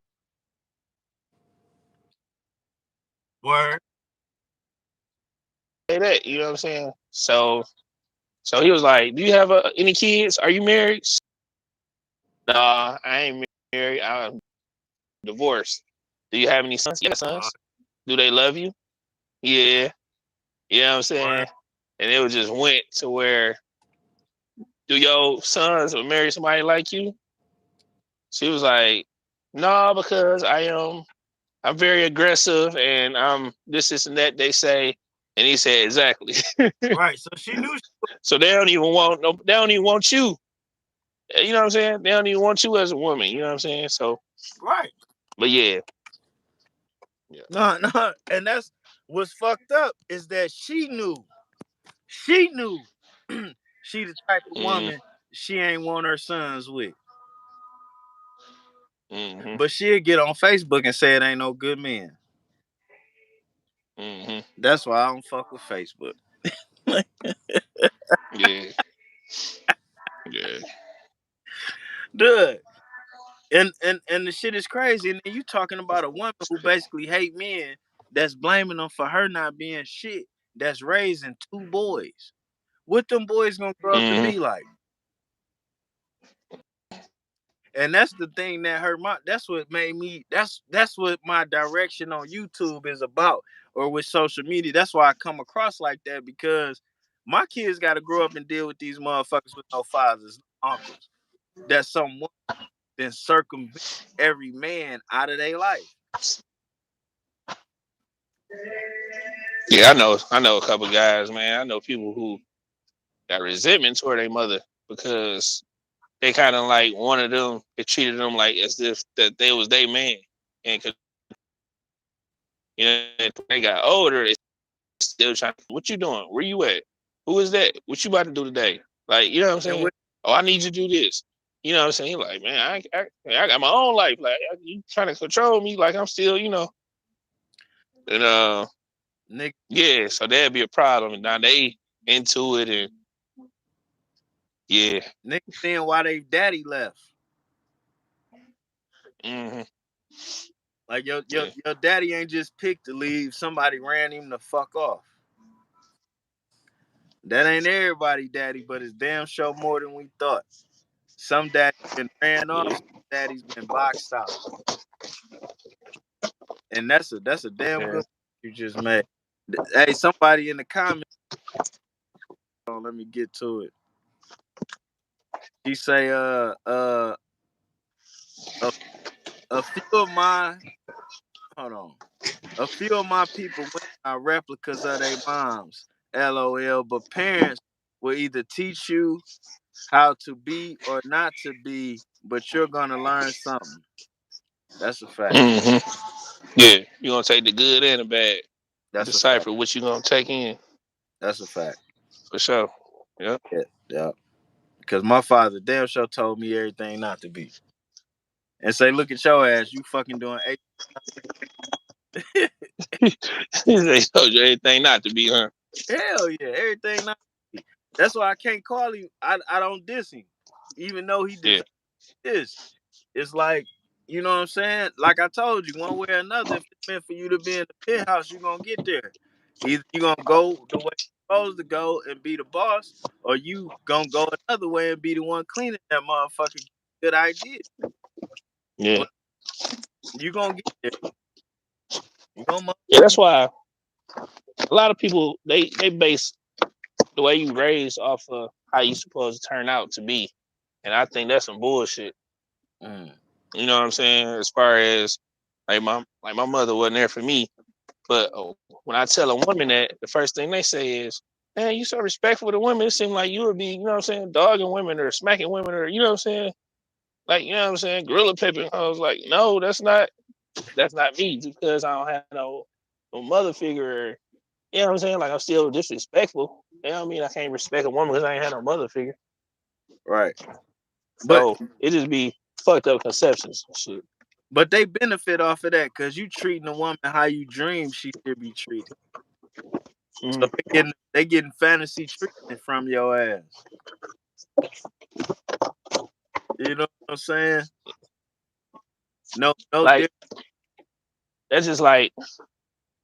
Word. Say that, you know what I'm saying? So he was like, "Do you have any kids? Are you married?" Nah, I ain't married. I'm divorced. Do you have any sons? Yeah, Uh, sons. Do they love you? Yeah. You know what I'm word. saying? And it was just went to where, do your sons marry somebody like you? She was like, no, because I'm very aggressive and I'm this and that they say. And he said exactly. Right. So she knew. So they don't even want you. You know what I'm saying? They don't even want you as a woman. You know what I'm saying? So, Right. but yeah, yeah. No, no. And that's what's fucked up is that she knew. She knew. She the type of Mm, woman she ain't want her sons with. mm-hmm, But she'll get on Facebook and say it ain't no good men. mm-hmm, That's why I don't fuck with Facebook. yeah, yeah. Dude. And the shit is crazy. And then you talking about a woman who basically hate men that's blaming them for her not being shit, that's raising two boys. What them boys gonna grow up to Mm-hmm. be like? And that's the thing that hurt my that's what made me that's what my direction on YouTube is about, or with social media. That's why I come across like that, because my kids gotta grow up and deal with these motherfuckers with no fathers, no uncles. That's someone then circumvent every man out of their life. Yeah, I know a couple guys, man. I know people who got resentment toward their mother because they kind of like one of them. They treated them like as if that they was their man, and they got older, they still trying. What you doing? Where you at? Who is that? What you about to do today? Like, you know what I'm And saying? what Oh, I need you to do this. You know what I'm saying? Like, man, I got my own life. Like, you trying to control me? Like, I'm still, and Nick yeah. So that'd be a problem. And now they into it, and yeah. Nick saying why they daddy left. Hmm. Like your your Yeah. your daddy ain't just picked to leave. Somebody ran him the fuck off. That ain't everybody daddy, but it's damn sure more than we thought. Some daddies been ran off, Yeah. some daddies been boxed out. And that's a damn Yeah. good point you just made. Hey, somebody in the comments, oh, let me get to it. He say a, a few of my hold on. A few of my people women are replicas of their moms. LOL. But parents will either teach you how to be or not to be, but you're gonna learn something. That's a fact. Hmm. Yeah. You gonna take the good and the bad. That's a fact. Decipher what you gonna take in That's a fact. for sure. Yep. Yeah. Yeah. Cause my father damn sure told me everything not to be. And say, look at your ass, you fucking doing eight. They told you everything not to be, huh? Hell yeah, everything not to be. That's why I can't call him. I don't diss him. Even though he Yeah, deserves this. It's like, you know what I'm saying? Like I told you, one way or another, if it's meant for you to be in the penthouse, you're gonna get there. Either you're gonna go the way you're supposed to go and be the boss, or you gonna go another way and be the one cleaning that motherfucker. Good idea. yeah, But you gonna get there. You gonna yeah. That's motherfucking why a lot of people they base the way you raised off of how you supposed to turn out to be, and I think that's some bullshit. mm, You know what I'm saying? As far as like my mother wasn't there for me, but when I tell a woman that, the first thing they say is, "Man, you so respectful to women. It seems like you would be, you know what I'm saying, dogging women or smacking women or you know what I'm saying, like you know what I'm saying, gorilla pimping." I was like, "No, that's not me. Just because I don't have no mother figure, or, you know what I'm saying. Like I'm still disrespectful. You know what I mean? I can't respect a woman because I ain't had no mother figure. right. But So it just be fucked up conceptions and shit." but they benefit off of that because you treating a woman how you dream she should be treated. So Mm-hmm. they getting fantasy treatment from your ass. You know what I'm saying? No Like different. that's just like,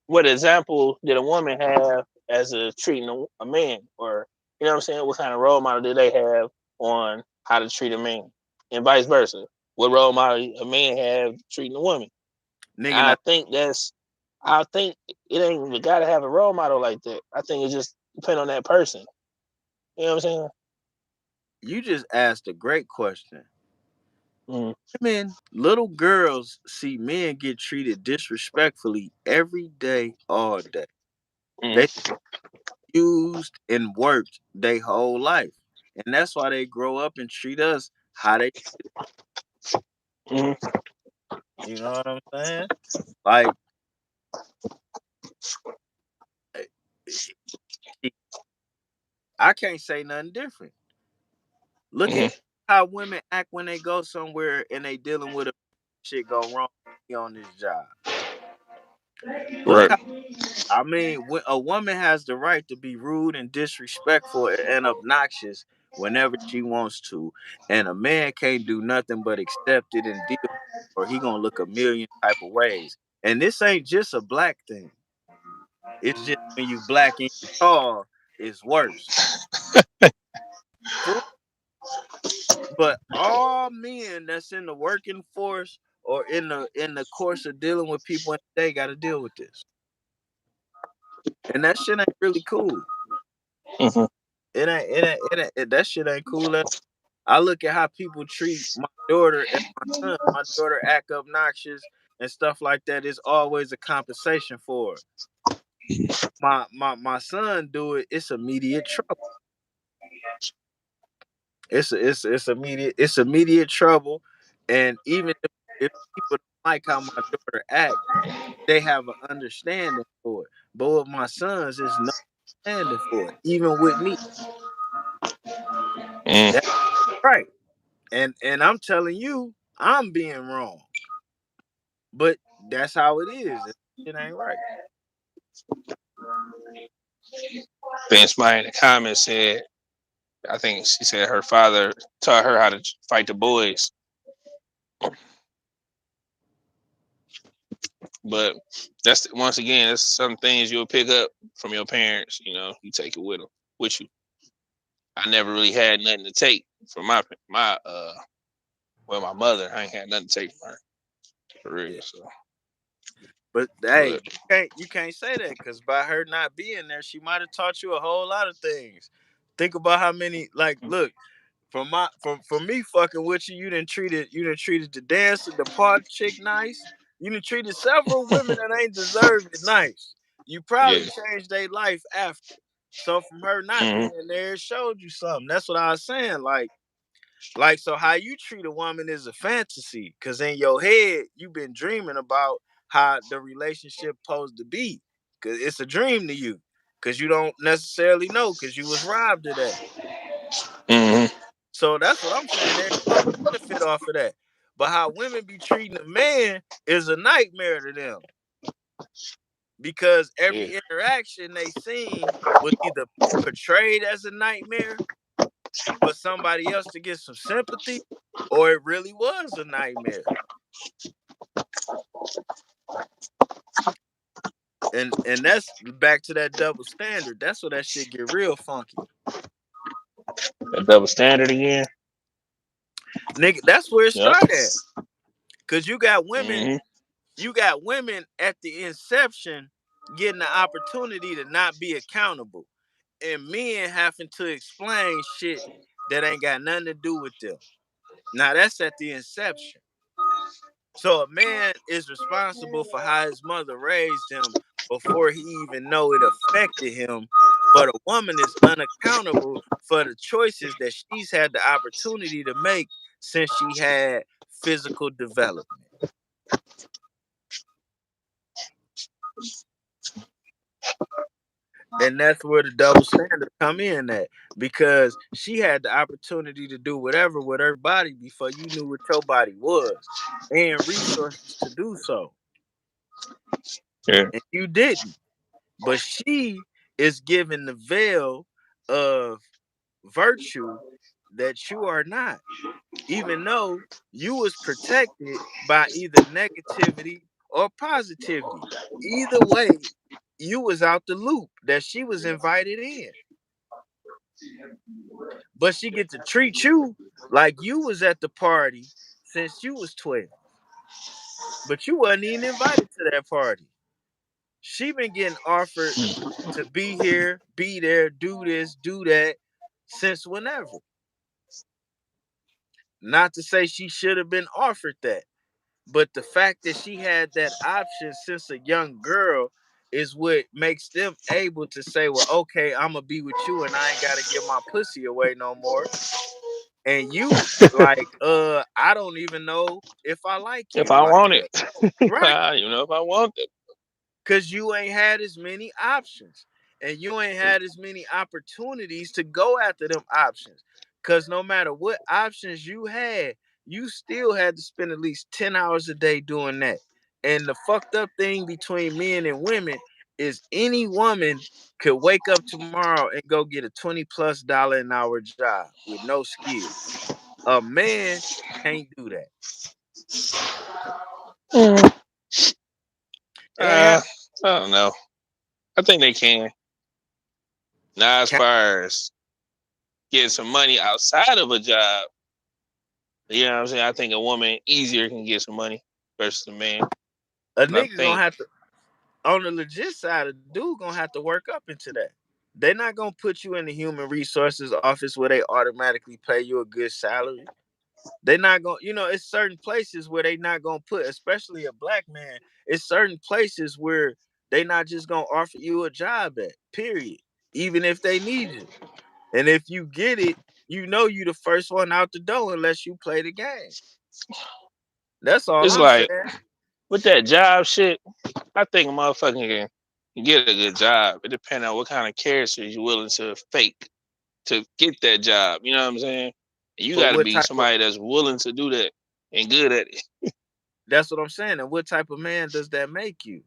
what example did a woman have as a treating a man, or you know what I'm saying? What kind of role model did they have on how to treat a man, and vice versa? What role model a man have treating a woman? Nigga I not think that's, I think it ain't even got to have a role model like that. I think it just depend on that person. You know what I'm saying? you just asked a great question. Mm, Women, little girls see men get treated disrespectfully every day, all day. They mm, used and worked their whole life. And that's why they grow up and treat us how they, mm, you know what I'm saying? Like, eh, eh, I can't say nothing different. Look at mm. how women act when they go somewhere and they dealing with a shit go wrong on this job. Look Right. how, I mean, when a woman has the right to be rude and disrespectful and obnoxious whenever she wants to, and a man can't do nothing but accept it and deal with it, or he gonna look a million type of ways. And this ain't just a black thing. It's just when you black and you tall, it's worse. For But all men that's in the working force or in the course of dealing with people, they got to deal with this, and that shit ain't really cool. Mm-hmm. That shit ain't cool. I look at how people treat my daughter and my son. My daughter act obnoxious and stuff like that. It's always a compensation for it. My son do it. It's immediate trouble. It's immediate trouble. And even if people don't like how my daughter act, they have an understanding for it. But with my sons, there's no understanding for it. Even with me, that's Mm. right. And I'm telling you, I'm being wrong. But that's how it is. It ain't right. Then somebody in the comments said, I think she said her father taught her how to fight the boys. But that's, once again, that's some things you'll pick up from your parents. You know, you take it with you. I never really had nothing to take from my mother. I ain't had nothing to take from her for real. Yeah. So, But hey, but you can't say that because by her not being there, she might have taught you a whole lot of things. Think about how many like look, from me fucking with you, you didn't treated the dancer, the party chick nice. You done treated several women that ain't deserved it nice. You probably yeah, changed their life after. So from her not mm-hmm. being there, it showed you something. That's what I was saying. Like so how you treat a woman is a fantasy. Cause in your head, you've been dreaming about how the relationship supposed to be. Cause it's a dream to you. Cause you don't necessarily know because you was robbed of that. Mm-hmm. So that's what I'm saying. Everybody benefit off of that. But how women be treating a man is a nightmare to them because Yeah. every interaction they seen was either portrayed as a nightmare for somebody else to get some sympathy, or it really was a nightmare. And that's back to that double standard. That's where that shit get real funky. A double standard again. Nigga, that's where it Yep. started at. Cause Hmm. you got women at the inception getting the opportunity to not be accountable. And men having to explain shit that ain't got nothing to do with them. Now that's at the inception. So a man is responsible for how his mother raised him before he even know it affected him. But a woman is unaccountable for the choices that she's had the opportunity to make since she had physical development. And that's where the double standard come in at, because she had the opportunity to do whatever with her body before you knew what your body was, and resources to do so, Yeah. and you didn't. But she is given the veil of virtue that you are not, even though you was protected by either negativity or positivity. Either way, you was out the loop that she was invited in. But she get to treat you like you was at the party since you was 12. But you wasn't even invited to that party. She been getting offered to be here, be there, do this, do that since whenever. Not to say she should have been offered that, but the fact that she had that option since a young girl is what makes them able to say, well, okay, I'm gonna be with you and I ain't gotta give my pussy away no more. And you like, I don't even know if I like If you I like want it, that. Right. I don't even know if I want it. Cause you ain't had as many options. And you ain't had as many opportunities to go after them options. Cause no matter what options you had, you still had to spend at least 10 hours a day doing that. And the fucked up thing between men and women is any woman could wake up tomorrow and go get a $20+ an hour job with no skills. A man can't do that. Mm. It ain't Uh, I don't know. I think they can. Now, as happening. far as getting some money outside of a job, you know what I'm saying? I think a woman easier can get some money versus a man. A And I nigga gonna think have to, on the legit side, a dude gonna have to work up into that. They're not gonna put you in the human resources office where they automatically pay you a good salary. They're not gonna, it's certain places where they not gonna put, especially a black man. It's certain places where they not just gonna offer you a job at. Period. Even if they need you, and if you get it, you the first one out the door unless you play the game. That's all it's I'm like saying. with that job shit, I think a motherfucker can get a good job. It depends on what kind of character you're willing to fake to get that job. You know what I'm saying? And you But got to what be type of somebody that's willing to do that and good at it. That's what I'm saying. And what type of man does that make you?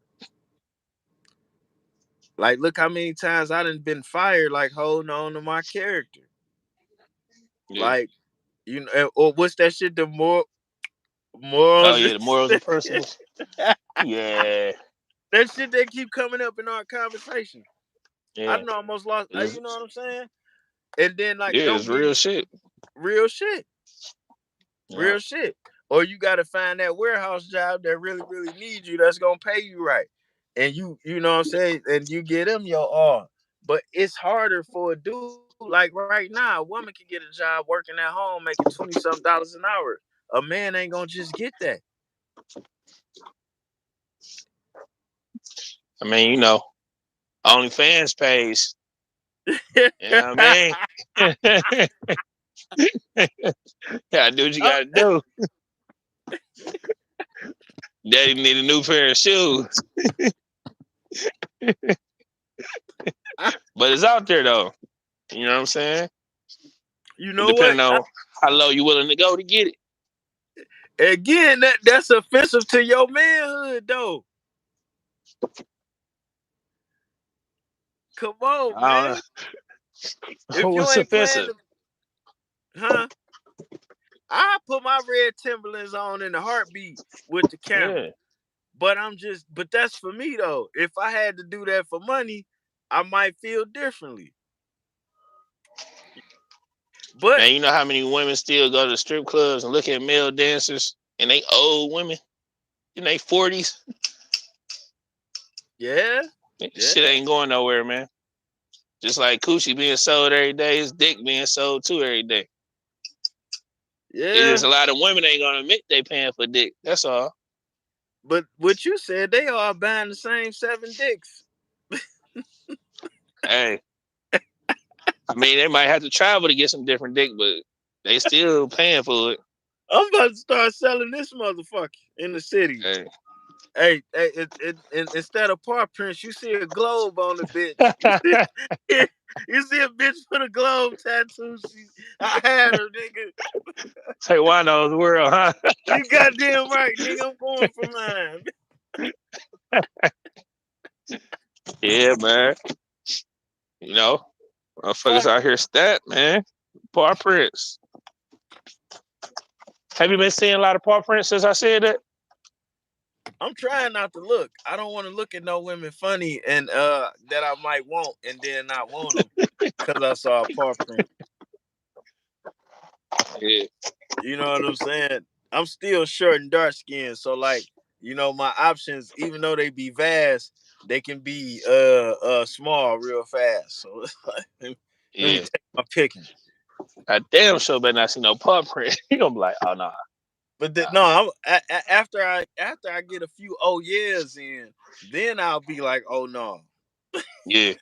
Like, look how many times I done been fired, like holding on to my character. Yeah. Like, or what's that shit? The Oh morals. yeah, the morals and principles. Yeah. That shit that keep coming up in our conversation. I Yeah. done almost lost. It's, You know what I'm saying? And then like, yeah, it's don't get real me shit. real shit, Yeah. real shit. Or you got to find that warehouse job that really, really needs you. That's gonna pay you right, and you know what I'm saying. And you get them your all. But it's harder for a dude. Like right now, a woman can get a job working at home, making 20-something dollars an hour. A man ain't gonna just get that. I mean, OnlyFans pays. You know what I mean? Gotta do what you Oh, gotta do. Daddy need a new pair of shoes. But it's out there though. You know what I'm saying? You know what? Depending on how low you willing to go to get it. Again, that's offensive to your manhood, though. Come on, I man. don't know. If you What's ain't playing, offensive? huh? I put my red Timberlands on in a heartbeat with the camera. Yeah. But that's for me though. If I had to do that for money, I might feel differently. But Man, you know how many women still go to strip clubs and look at male dancers and they old women in their 40s? yeah, yeah, Shit ain't going nowhere, man. Just like coochie being sold every day, his dick being sold too every day. It's yeah. just a lot of women ain't gonna admit they paying for dick. That's all. But what you said, they all buying the same 7 dicks. Hey, I mean, they might have to travel to get some different dick, but they still paying for it. I'm about to start selling this motherfucker in the city. Hey. Hey, instead of paw prints, you see a globe on the bitch. You see a bitch put a globe tattoo. I had her, nigga. Say Juan-O's world, huh? You goddamn right, nigga. I'm going for mine. Yeah, man. You know, motherfuckers Fuck. out here stat, man. Paw prints. Have you been seeing a lot of paw prints since I said that? I'm trying not to look. I don't want to look at no women funny and that I might want and then not want them because I saw a paw print. Yeah. You know what I'm saying? I'm still short and dark skinned, so like, my options, even though they be vast, they can be small real fast. So it's like, let me Yeah. take my picking. I damn sure better not see no paw print. You gonna be like, oh no. But Nah. no, after I get a few years in, then I'll be like, oh no. Yeah.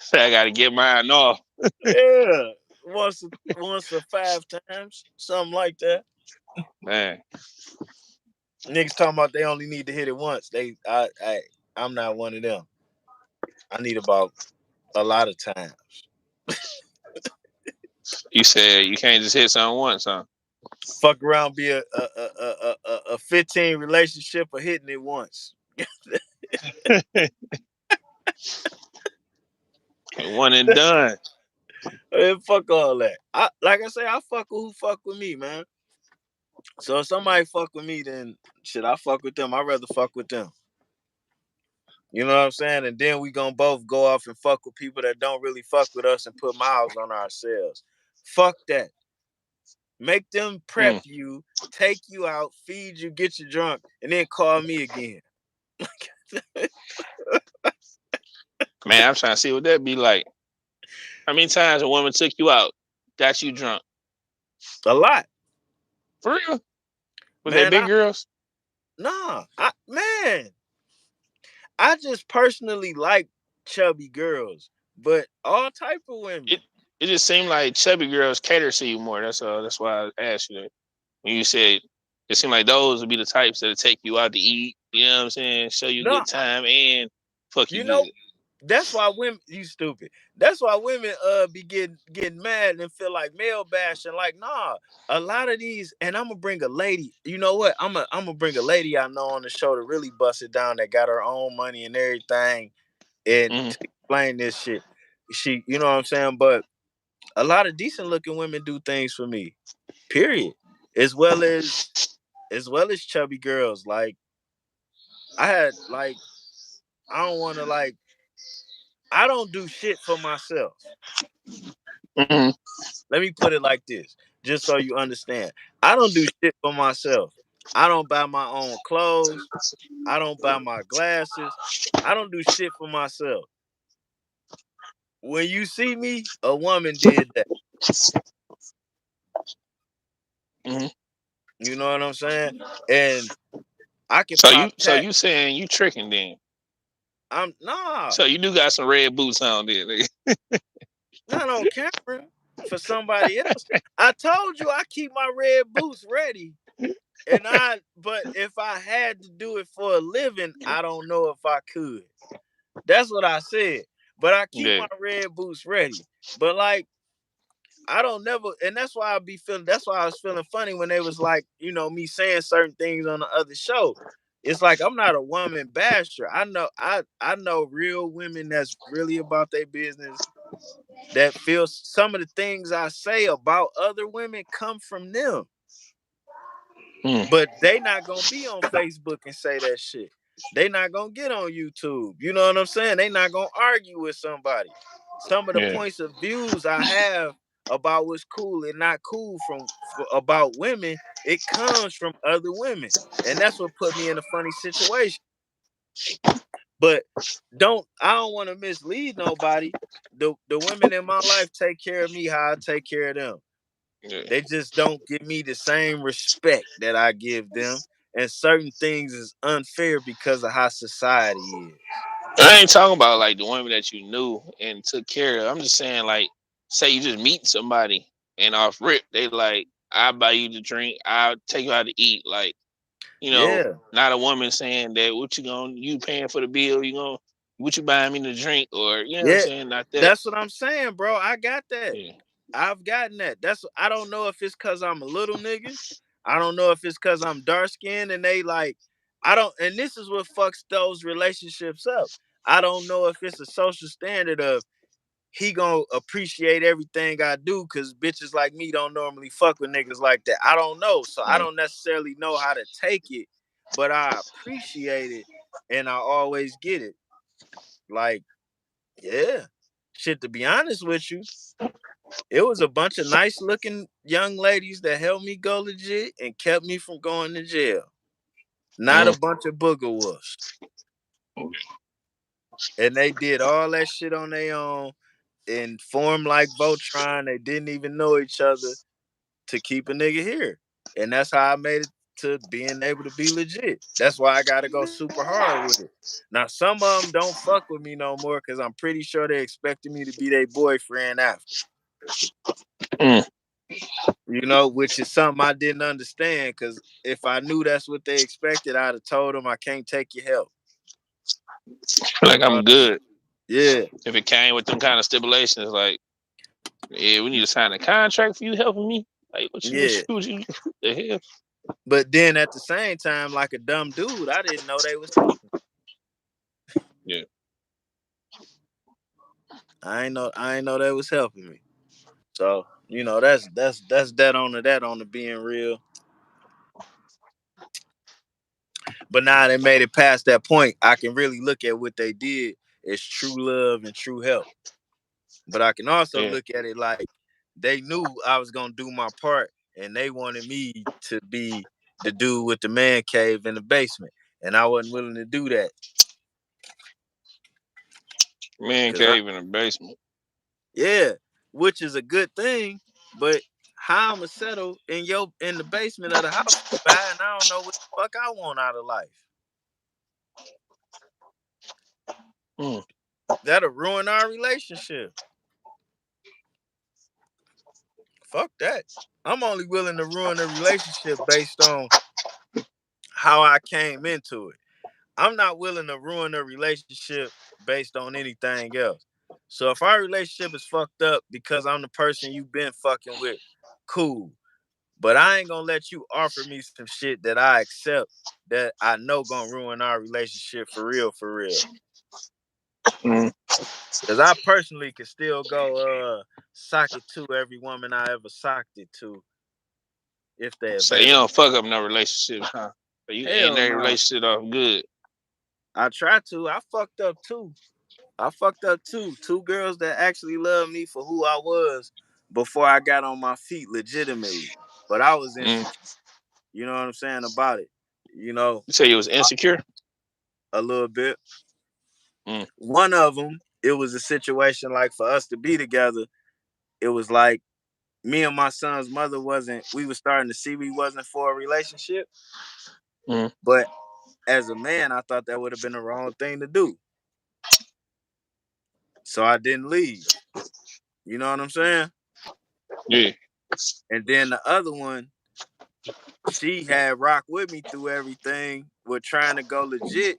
So I gotta get mine off. Yeah, once or 5 times, something like that. Man. Niggas talking about they only need to hit it once. I'm not one of them. I need about a lot of time. You said you can't just hit something once, huh? Fuck around, be a 15 relationship or hitting it once. One and done. Fuck all that. Like I say, I fuck with who fuck with me, man. So if somebody fuck with me, then shit, I fuck with them. I'd rather fuck with them. You know what I'm saying? And then we gonna both go off and fuck with people that don't really fuck with us and put miles on ourselves. Fuck that. Make them prep Mm. you, take you out, feed you, get you drunk, and then call me again. Man, I'm trying to see what that be like. How many times a woman took you out, got you drunk? A lot. For real? Was they Man, big girls? man, I just personally like chubby girls, but all type of women. It it just seemed like chubby girls cater to you more. That's all. That's why I asked you that. When you said it seemed like those would be the types that take you out to eat. You know what I'm saying? Show you a No, good time and fuck you you know good. that's why women. You stupid. That's why women be getting mad and feel like male bashing. Like nah, a lot of these, and I'm gonna bring a lady. You know what? I'm gonna bring a lady I know on the show to really bust it down. That got her own money and everything, and Mm-hmm. to explain this shit. You know what I'm saying? But a lot of decent looking women do things for me. Period. As well as chubby girls. Like I had like I don't want to like I don't do shit for myself. Mm-hmm. Let me put it like this, just so you understand. I don't do shit for myself. I don't buy my own clothes. I don't buy my glasses. I don't do shit for myself. When you see me, a woman did that. Mm-hmm. You know what I'm saying? And I can So you pop so tat. you saying you tricking then? I'm nah, So you do got some red boots on there. Nigga. not on camera for somebody else. I told you I keep my red boots ready. But if I had to do it for a living, I don't know if I could. That's what I said. But I keep Yeah. my red boots ready. But like I don't never, and that's why I be feeling. That's why I was feeling funny when they was like, me saying certain things on the other show. It's like I'm not a woman basher. I know real women that's really about their business. That feels some of the things I say about other women come from them. Mm. But they not gonna be on Facebook and say that shit. They not gonna get on YouTube. You know what I'm saying? They not gonna argue with somebody. Some of the Yeah. points of views I have about what's cool and not cool about women, it comes from other women, and that's what put me in a funny situation. But I don't want to mislead nobody. The women in my life take care of me how I take care of them. Yeah. They just don't give me the same respect that I give them. And certain things is unfair because of how society is. I ain't talking about like the women that you knew and took care of. I'm just saying like, say you just meet somebody and off rip, they like, I'll buy you the drink, I'll take you out to eat. Like, Yeah. not a woman saying that you paying for the bill, what you buying me the drink, or you know what I'm Yeah. saying? Not that. That's what I'm saying, bro. I got that. Yeah. I've gotten that. I don't know if it's cause I'm a little nigga. I don't know if it's cause I'm dark skinned and they like I don't and this is what fucks those relationships up. I don't know if it's a social standard of he gonna appreciate everything I do because bitches like me don't normally fuck with niggas like that. I don't know. So I Mm. don't necessarily know how to take it, but I appreciate it and I always get it. Like, yeah. Shit, to be honest with you, it was a bunch of nice looking young ladies that helped me go legit and kept me from going to jail. Not a Mm. bunch of booger wolves. And they did all that shit on their own and formed like Voltron. They didn't even know each other to keep a nigga here. And that's how I made it to being able to be legit. That's why I gotta go super hard with it. Now some of them don't fuck with me no more because I'm pretty sure they expected me to be their boyfriend after. Mm. Which is something I didn't understand because if I knew that's what they expected, I'd have told them I can't take your help. You Like know I'm what I'm saying? good. Yeah, If it came with them kind of stipulations, like, yeah, we need to sign a contract for you helping me. Like, yeah. what you, the hell? But then at the same time, like a dumb dude, I didn't know they was helping. Yeah. I ain't know they was helping me. So, that's that on the being real. But now they made it past that point. I can really look at what they did as true love and true help. But I can also Yeah. look at it like they knew I was gonna do my part and they wanted me to be the dude with the man cave in the basement. And I wasn't willing to do that. Man Cause I cave in the basement. yeah, which is a good thing, but how I'ma settle in the basement of the house you buy and I don't know what the fuck I want out of life. Mm. That'll ruin our relationship. Fuck that. I'm only willing to ruin a relationship based on how I came into it. I'm not willing to ruin a relationship based on anything else. So if our relationship is fucked up because I'm the person you've been fucking with, cool. But I ain't gonna let you offer me some shit that I accept that I know gonna ruin our relationship for real, for real. Mm. Cause I personally could still go sock it to every woman I ever socked it to if they So you available. don't fuck up no relationships, huh? But you end Hell that no. relationship off good. I try to. I fucked up too. I fucked up too. Two girls that actually loved me for who I was before I got on my feet legitimately. But I was Mm. insecure. You know what I'm saying about it? You know, You say you was insecure. a little bit. Mm. One of them, it was a situation like for us to be together, it was like me and my son's mother we was starting to see we wasn't for a relationship. Mm. But as a man, I thought that would have been the wrong thing to do. So I didn't leave. You know what I'm saying? Yeah. And then the other one, she had rocked with me through everything with trying to go legit.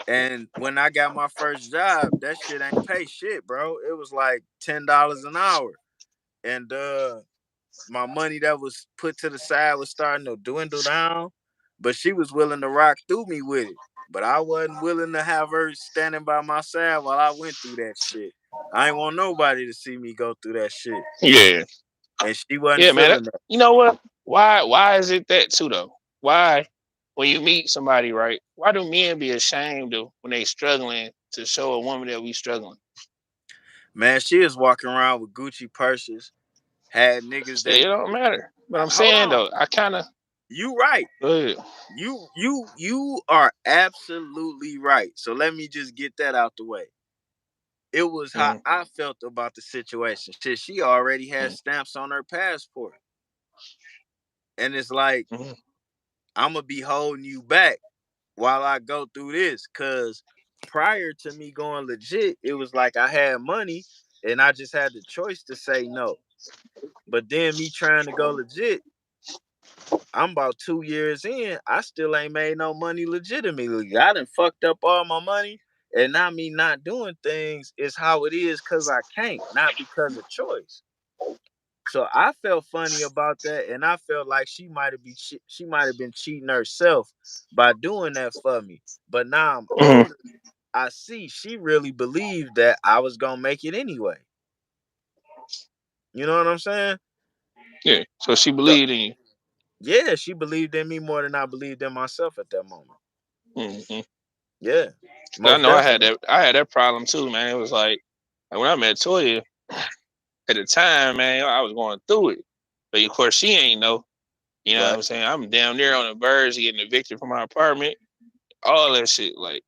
And when I got my first job, that shit ain't pay shit, bro. It was like $10 an hour. And my money that was put to the side was starting to dwindle down. But she was willing to rock through me with it. But I wasn't willing to have her standing by my side while I went through that shit. I ain't want nobody to see me go through that shit. Yeah. And she wasn't Yeah, man. feeling that. You know what? Why is it that too though? Why when you meet somebody, right? Why do men be ashamed of when they struggling to show a woman that we struggling? Man, she is walking around with Gucci purses, had niggas Shit, it that don't matter. But I'm hold saying on. though, I kind of You right. go ahead. You are absolutely right. So let me just get that out the way. It was how Mm, I felt about the situation. Shit, she already had mm, stamps on her passport. And it's like, mm, I'm gonna be holding you back while I go through this. Cause prior to me going legit, it was like I had money and I just had the choice to say no. But then me trying to go legit, I'm about 2 years in. I still ain't made no money legitimately. I done fucked up all my money. And now me not doing things is how it is because I can't, not because of choice. So I felt funny about that, and I felt like she might have been cheating herself by doing that for me. But now I'm mm. older, I see she really believed that I was gonna make it anyway. You know what I'm saying? Yeah. So she So believed in you. yeah, she believed in me more than I believed in myself at that moment. Mm-hmm. Yeah, I most know I had definitely. that. I had that problem too, man. It was like when I met Toya at the time, man. I was going through it, but of course she ain't know. You know what Right, I'm saying? I'm down there on the verge of getting evicted from my apartment. All that shit, like,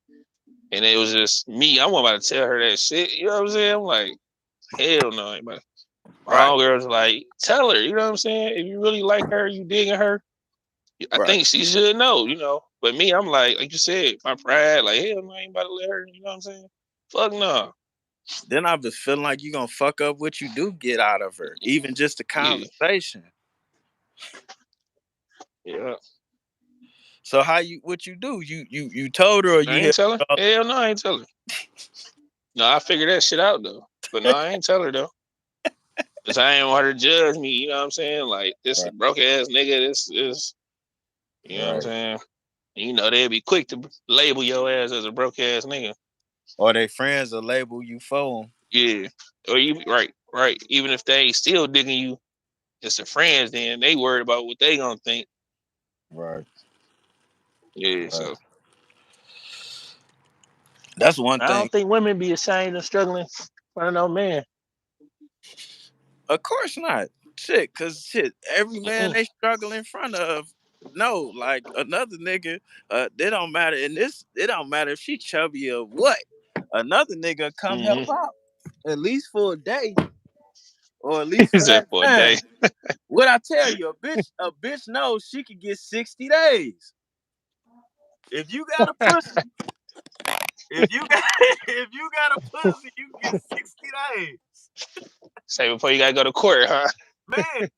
and it was just me. I wasn't about to tell her that shit. You know what I'm saying? I'm like, hell no. But my right, homegirl was like, tell her. You know what I'm saying? If you really like her, you digging her. I right. think she should know. You know. But me, I'm like you said, my pride. Like, hell no, I ain't about to let her. You know what I'm saying? Fuck no. Then I was feeling like you gonna fuck up what you do get out of her, even just a Yeah, conversation. yeah. So how you what you do? You told her or I you ain't held tell her. her? Hell no, I ain't tell her. No, I figured that shit out though. But no, I ain't tell her though. Cause I ain't want her to judge me. You know what I'm saying? Like this Right, a broke ass nigga. This is. You know what I'm right. saying? You know they'd be quick to label your ass as a broke ass nigga. Or they friends will label you for them. Yeah. Or you right, right. Even if they ain't still digging you, just the friends, then they worried about what they gonna think. Right, Yeah. right. So That's one I thing. don't think women be ashamed of struggling for no man. Of course not. Shit, cause shit, every man Mm-mm. they struggle in front of. No, like another nigga, they don't matter. In this, it don't matter if she chubby or what. Another nigga come help Mm-hmm. out at least for a day or at least He for said that for a day. time. What I tell you, a bitch knows she could get 60 days. If you got a pussy, if you got if you got a pussy, you can get 60 days. Say before you gotta go to court, huh? Man,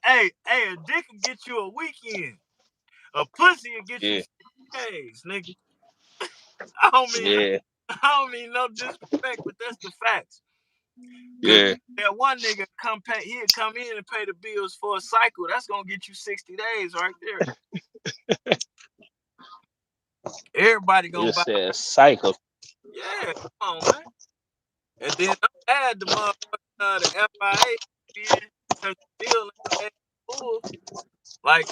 hey, a dick will get you a weekend. A pussy will get you Yeah. 60 days, nigga. I don't mean Yeah. I don't mean no disrespect, but that's the facts. Cause Yeah. that one nigga he'll come in and pay the bills for a cycle. That's gonna get you 60 days right there. Everybody You gonna buy. said cycle. Yeah, come on, man. And then I add the motherfucker the FIA in because still ain't paid full. Like,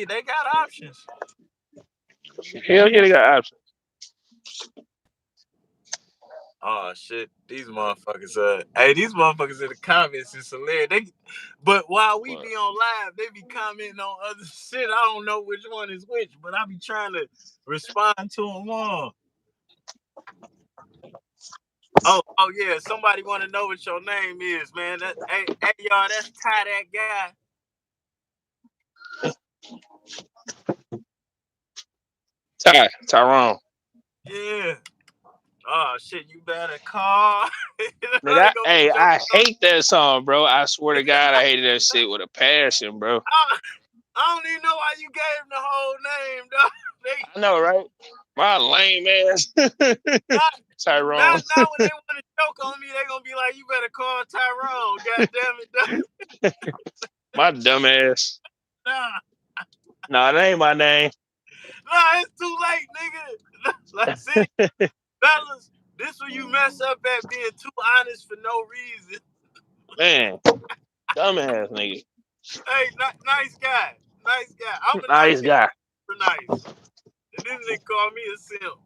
they got options. Hell yeah, they got options. Oh shit, these motherfuckers in the comments is hilarious. But while we be What? on live, they be commenting on other shit. I don't know which one is which, but I be trying to respond to them all. Oh yeah, somebody want to know what your name is, man. Hey y'all, that's Ty, that guy. Tyrone. Yeah. Oh shit, you better call. I Nigga, ain't gonna hey, let your I hate that song, bro. I swear to God, I hated that shit with a passion, bro. I don't even know why you gave him the whole name, dog. I know, right? My lame ass. Tyrone. Now when they want to joke on me, they gonna be like, "You better call Tyrone." God damn it! My dumb ass. Nah, that ain't my name. Nah, it's too late, nigga. Like, see, fellas, this where you mess up at being too honest for no reason. Man, dumbass nigga. Hey, nice guy. Nice guy. I'm a Nice nice guy. guy. For nice. And then they call me a simp.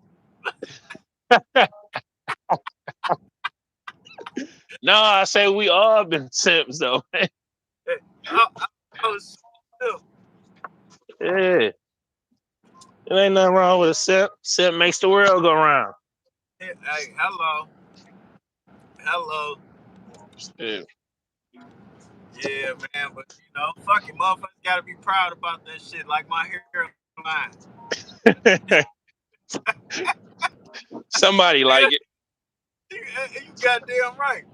No, I say we all been simps though. Hey, I was simp. Yeah. There ain't nothing wrong with a simp. Simp makes the world go round. Hey, hello. Hello. Yeah. Yeah, man, but fuck it, motherfuckers gotta be proud about that shit, like my hairline. Somebody like it. You goddamn right.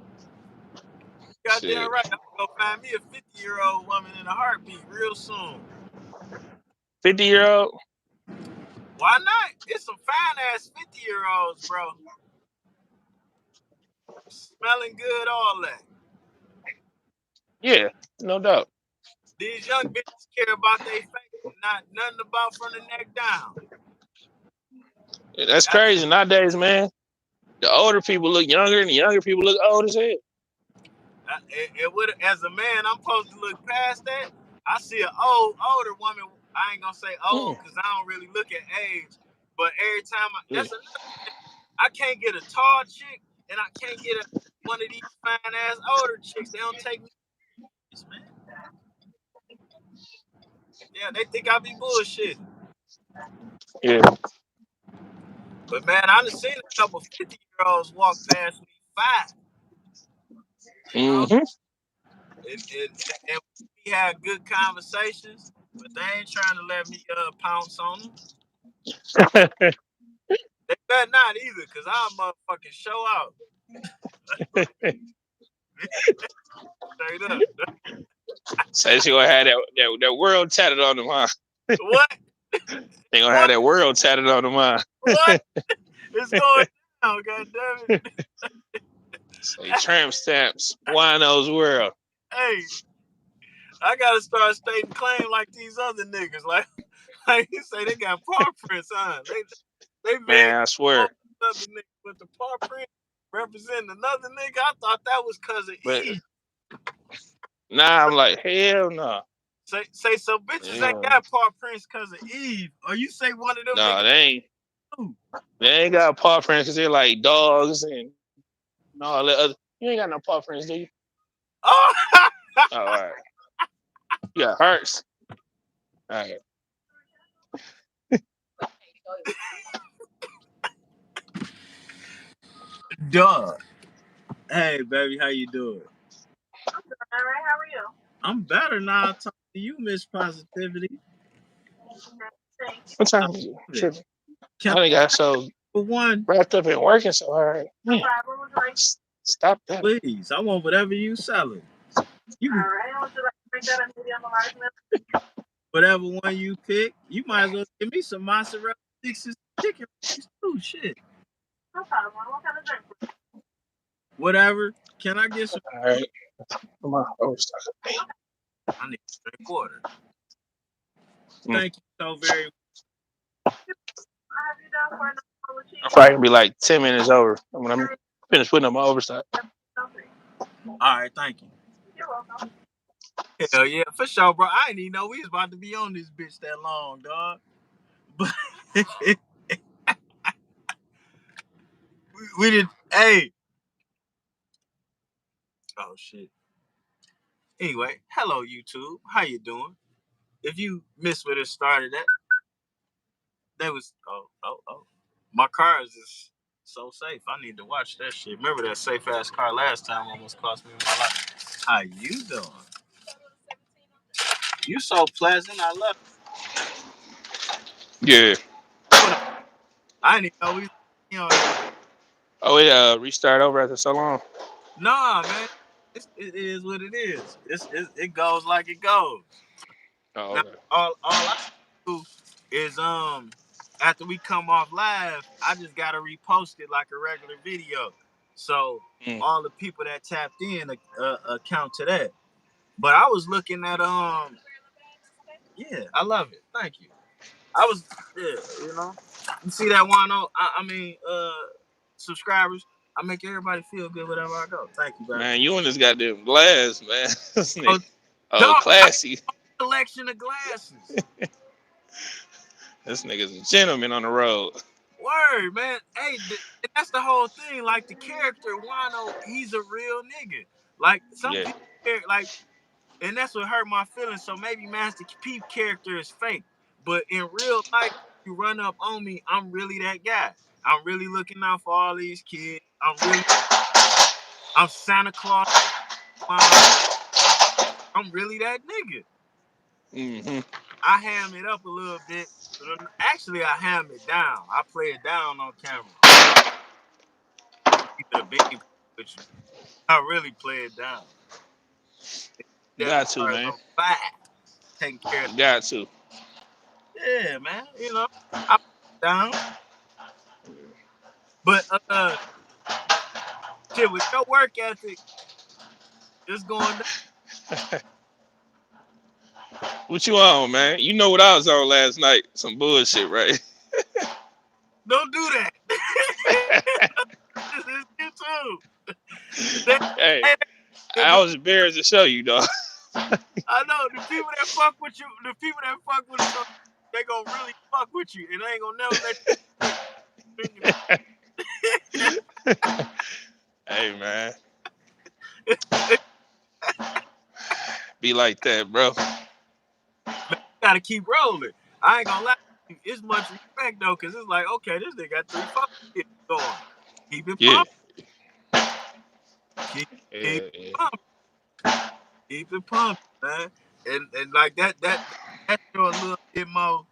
Goddamn right. I'm gonna go find me a 50-year-old woman in a heartbeat real soon. 50-year-old? Why not? It's some fine ass 50-year-olds, bro. Smelling good, all that. Yeah, no doubt. These young bitches care about their face, not nothing about from the neck down. Yeah, that's crazy nowadays, man. The older people look younger, and the younger people look old as hell. It would, as a man, I'm supposed to look past that. I see an older woman. I ain't gonna say old because I don't really look at age. But every time, that's another thing. I can't get a tall chick, and I can't get one of these fine ass older chicks. They don't take me serious, man. Yeah, they think I be bullshit. Yeah. But man, I done seen a couple 50-year-olds walk past me fine. Mm-hmm. And we had good conversations, but they ain't trying to let me pounce on them. They better not either, cause I'll motherfucking show out. Straight up. So she gonna have that world tatted on them, huh? What? They gonna have that world tatted on them, huh? What? It's going down, goddammit. Say tramp stamps, Juan-O's world. Hey, I gotta start stating claim like these other niggas. Like you say, they got paw prints, huh? They Man, I swear. Another nigga with the paw print representing another nigga. I thought that was cause of Eve. Nah, I'm like, hell no. Say so bitches ain't got paw prints cause of Eve. Or you say one of them nah, niggas. they ain't. They ain't got paw prints because they're like dogs and all that other. You ain't got no paw prints, do you? Oh, all right. You got hearts. All right. Duh. Hey, baby, how you doing? I'm doing all right. How are you? I'm better now. Talking to you, Miss Positivity. What time is it? I think I so wrapped up and working so hard. Man, stop that. Please, I want whatever you selling. You all right? I want you to bring that and maybe on the large milk. Whatever one you pick, you might as well give me some mozzarella sticks and chicken too. Shit. No problem. What kind of drink? Whatever. Can I get some? All right. Come on, overstock. I need to drink water. Thank you so very much. I'm probably gonna be like 10 minutes over when I'm finished putting up my overstock. All right, thank you. You're welcome. Hell yeah, for sure, bro. I didn't even know we was about to be on this bitch that long, dog. But we did. Hey. Oh shit. Anyway, hello YouTube. How you doing? If you missed where this started at, that was oh. My car is just so safe. I need to watch that shit. Remember that safe ass car last time almost cost me my life. How you doing? You so pleasant. I love Yeah. I didn't even know we was on here. Oh, it restart over after so long. Nah, man. It is what it is. It goes like it goes. Oh, Now, okay. all I do is after we come off live, I just gotta repost it like a regular video, so all the people that tapped in account to that. But I was looking at yeah, I love it. Thank you. I was you see that Juan-O? I mean, subscribers. I make everybody feel good wherever I go. Thank you, baby. Man, you and this goddamn glass, man. This Oh, nigga, oh, dog, I classy. got a collection of glasses. This nigga's a gentleman on the road. Word, man. Hey, that's the whole thing. Like the character Juan-O, he's a real nigga. Like some Yeah. people, like, and that's what hurt my feelings. So maybe Master P character is fake, but in real life, you run up on me, I'm really that guy. I'm really looking out for all these kids. I'm Santa Claus. I'm really that nigga. Mm-hmm. I ham it up a little bit. Actually, I ham it down. I play it down on camera. Keep it a beam with you. I really play it down. Got to, man. Taking care of Got to. yeah, man. You know, I put it down. But shit, with your work ethic, it's going down. What you on, man? You know what I was on last night? Some bullshit, right? Don't do that. This is you too. Hey, I was embarrassed to show you, dog. I know the people that fuck with you, the people that fuck with us, they gonna really fuck with you, and they ain't gonna never let you. Hey, man. Be like that, bro. Man, you gotta keep rolling. I ain't gonna lie. It's much respect though, cause it's like, okay, this nigga got 3 fucking kids going. Keep it pumping. Keep it pumping. Keep it pumping, man. And like that's your little bit more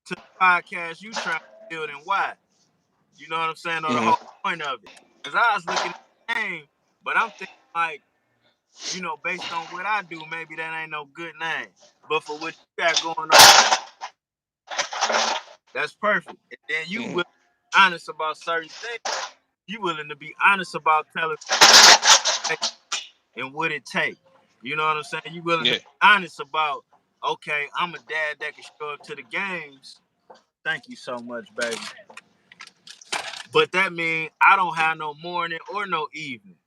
to the podcast you trying to build and why. You know what I'm saying? Or the whole point of it. Cause I was looking at the name, but I'm thinking like, you know, based on what I do, maybe that ain't no good name. But for what you got going on, that's perfect. And then you will be honest about certain things. You willing to be honest about telling and what it take. You know what I'm saying? You willing to be honest about, okay, I'm a dad that can show up to the games. Thank you so much, baby. But that means I don't have no morning or no evening.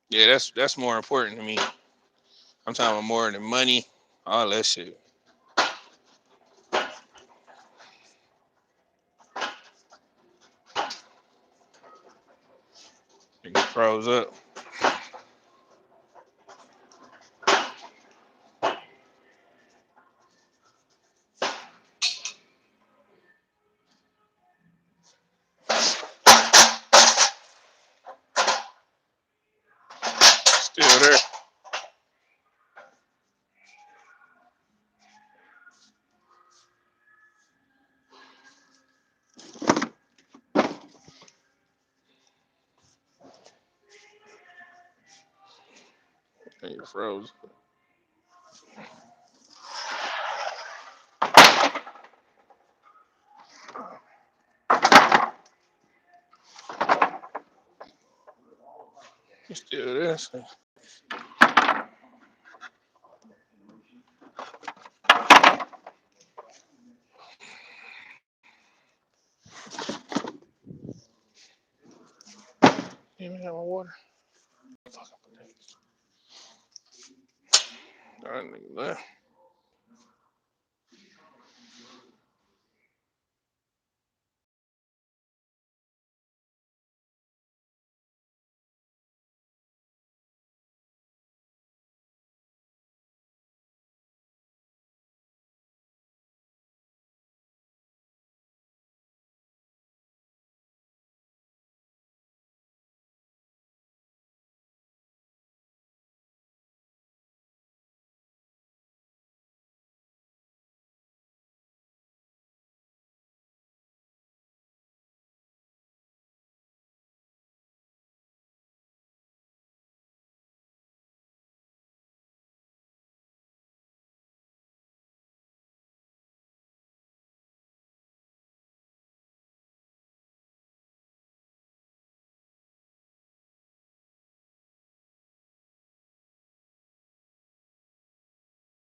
Yeah, that's more important to me. I'm talking about more than money, all that shit. It froze up. Still there. It froze. You still there? So. You even have my water? Fuck, I put that. All right, nigga, left.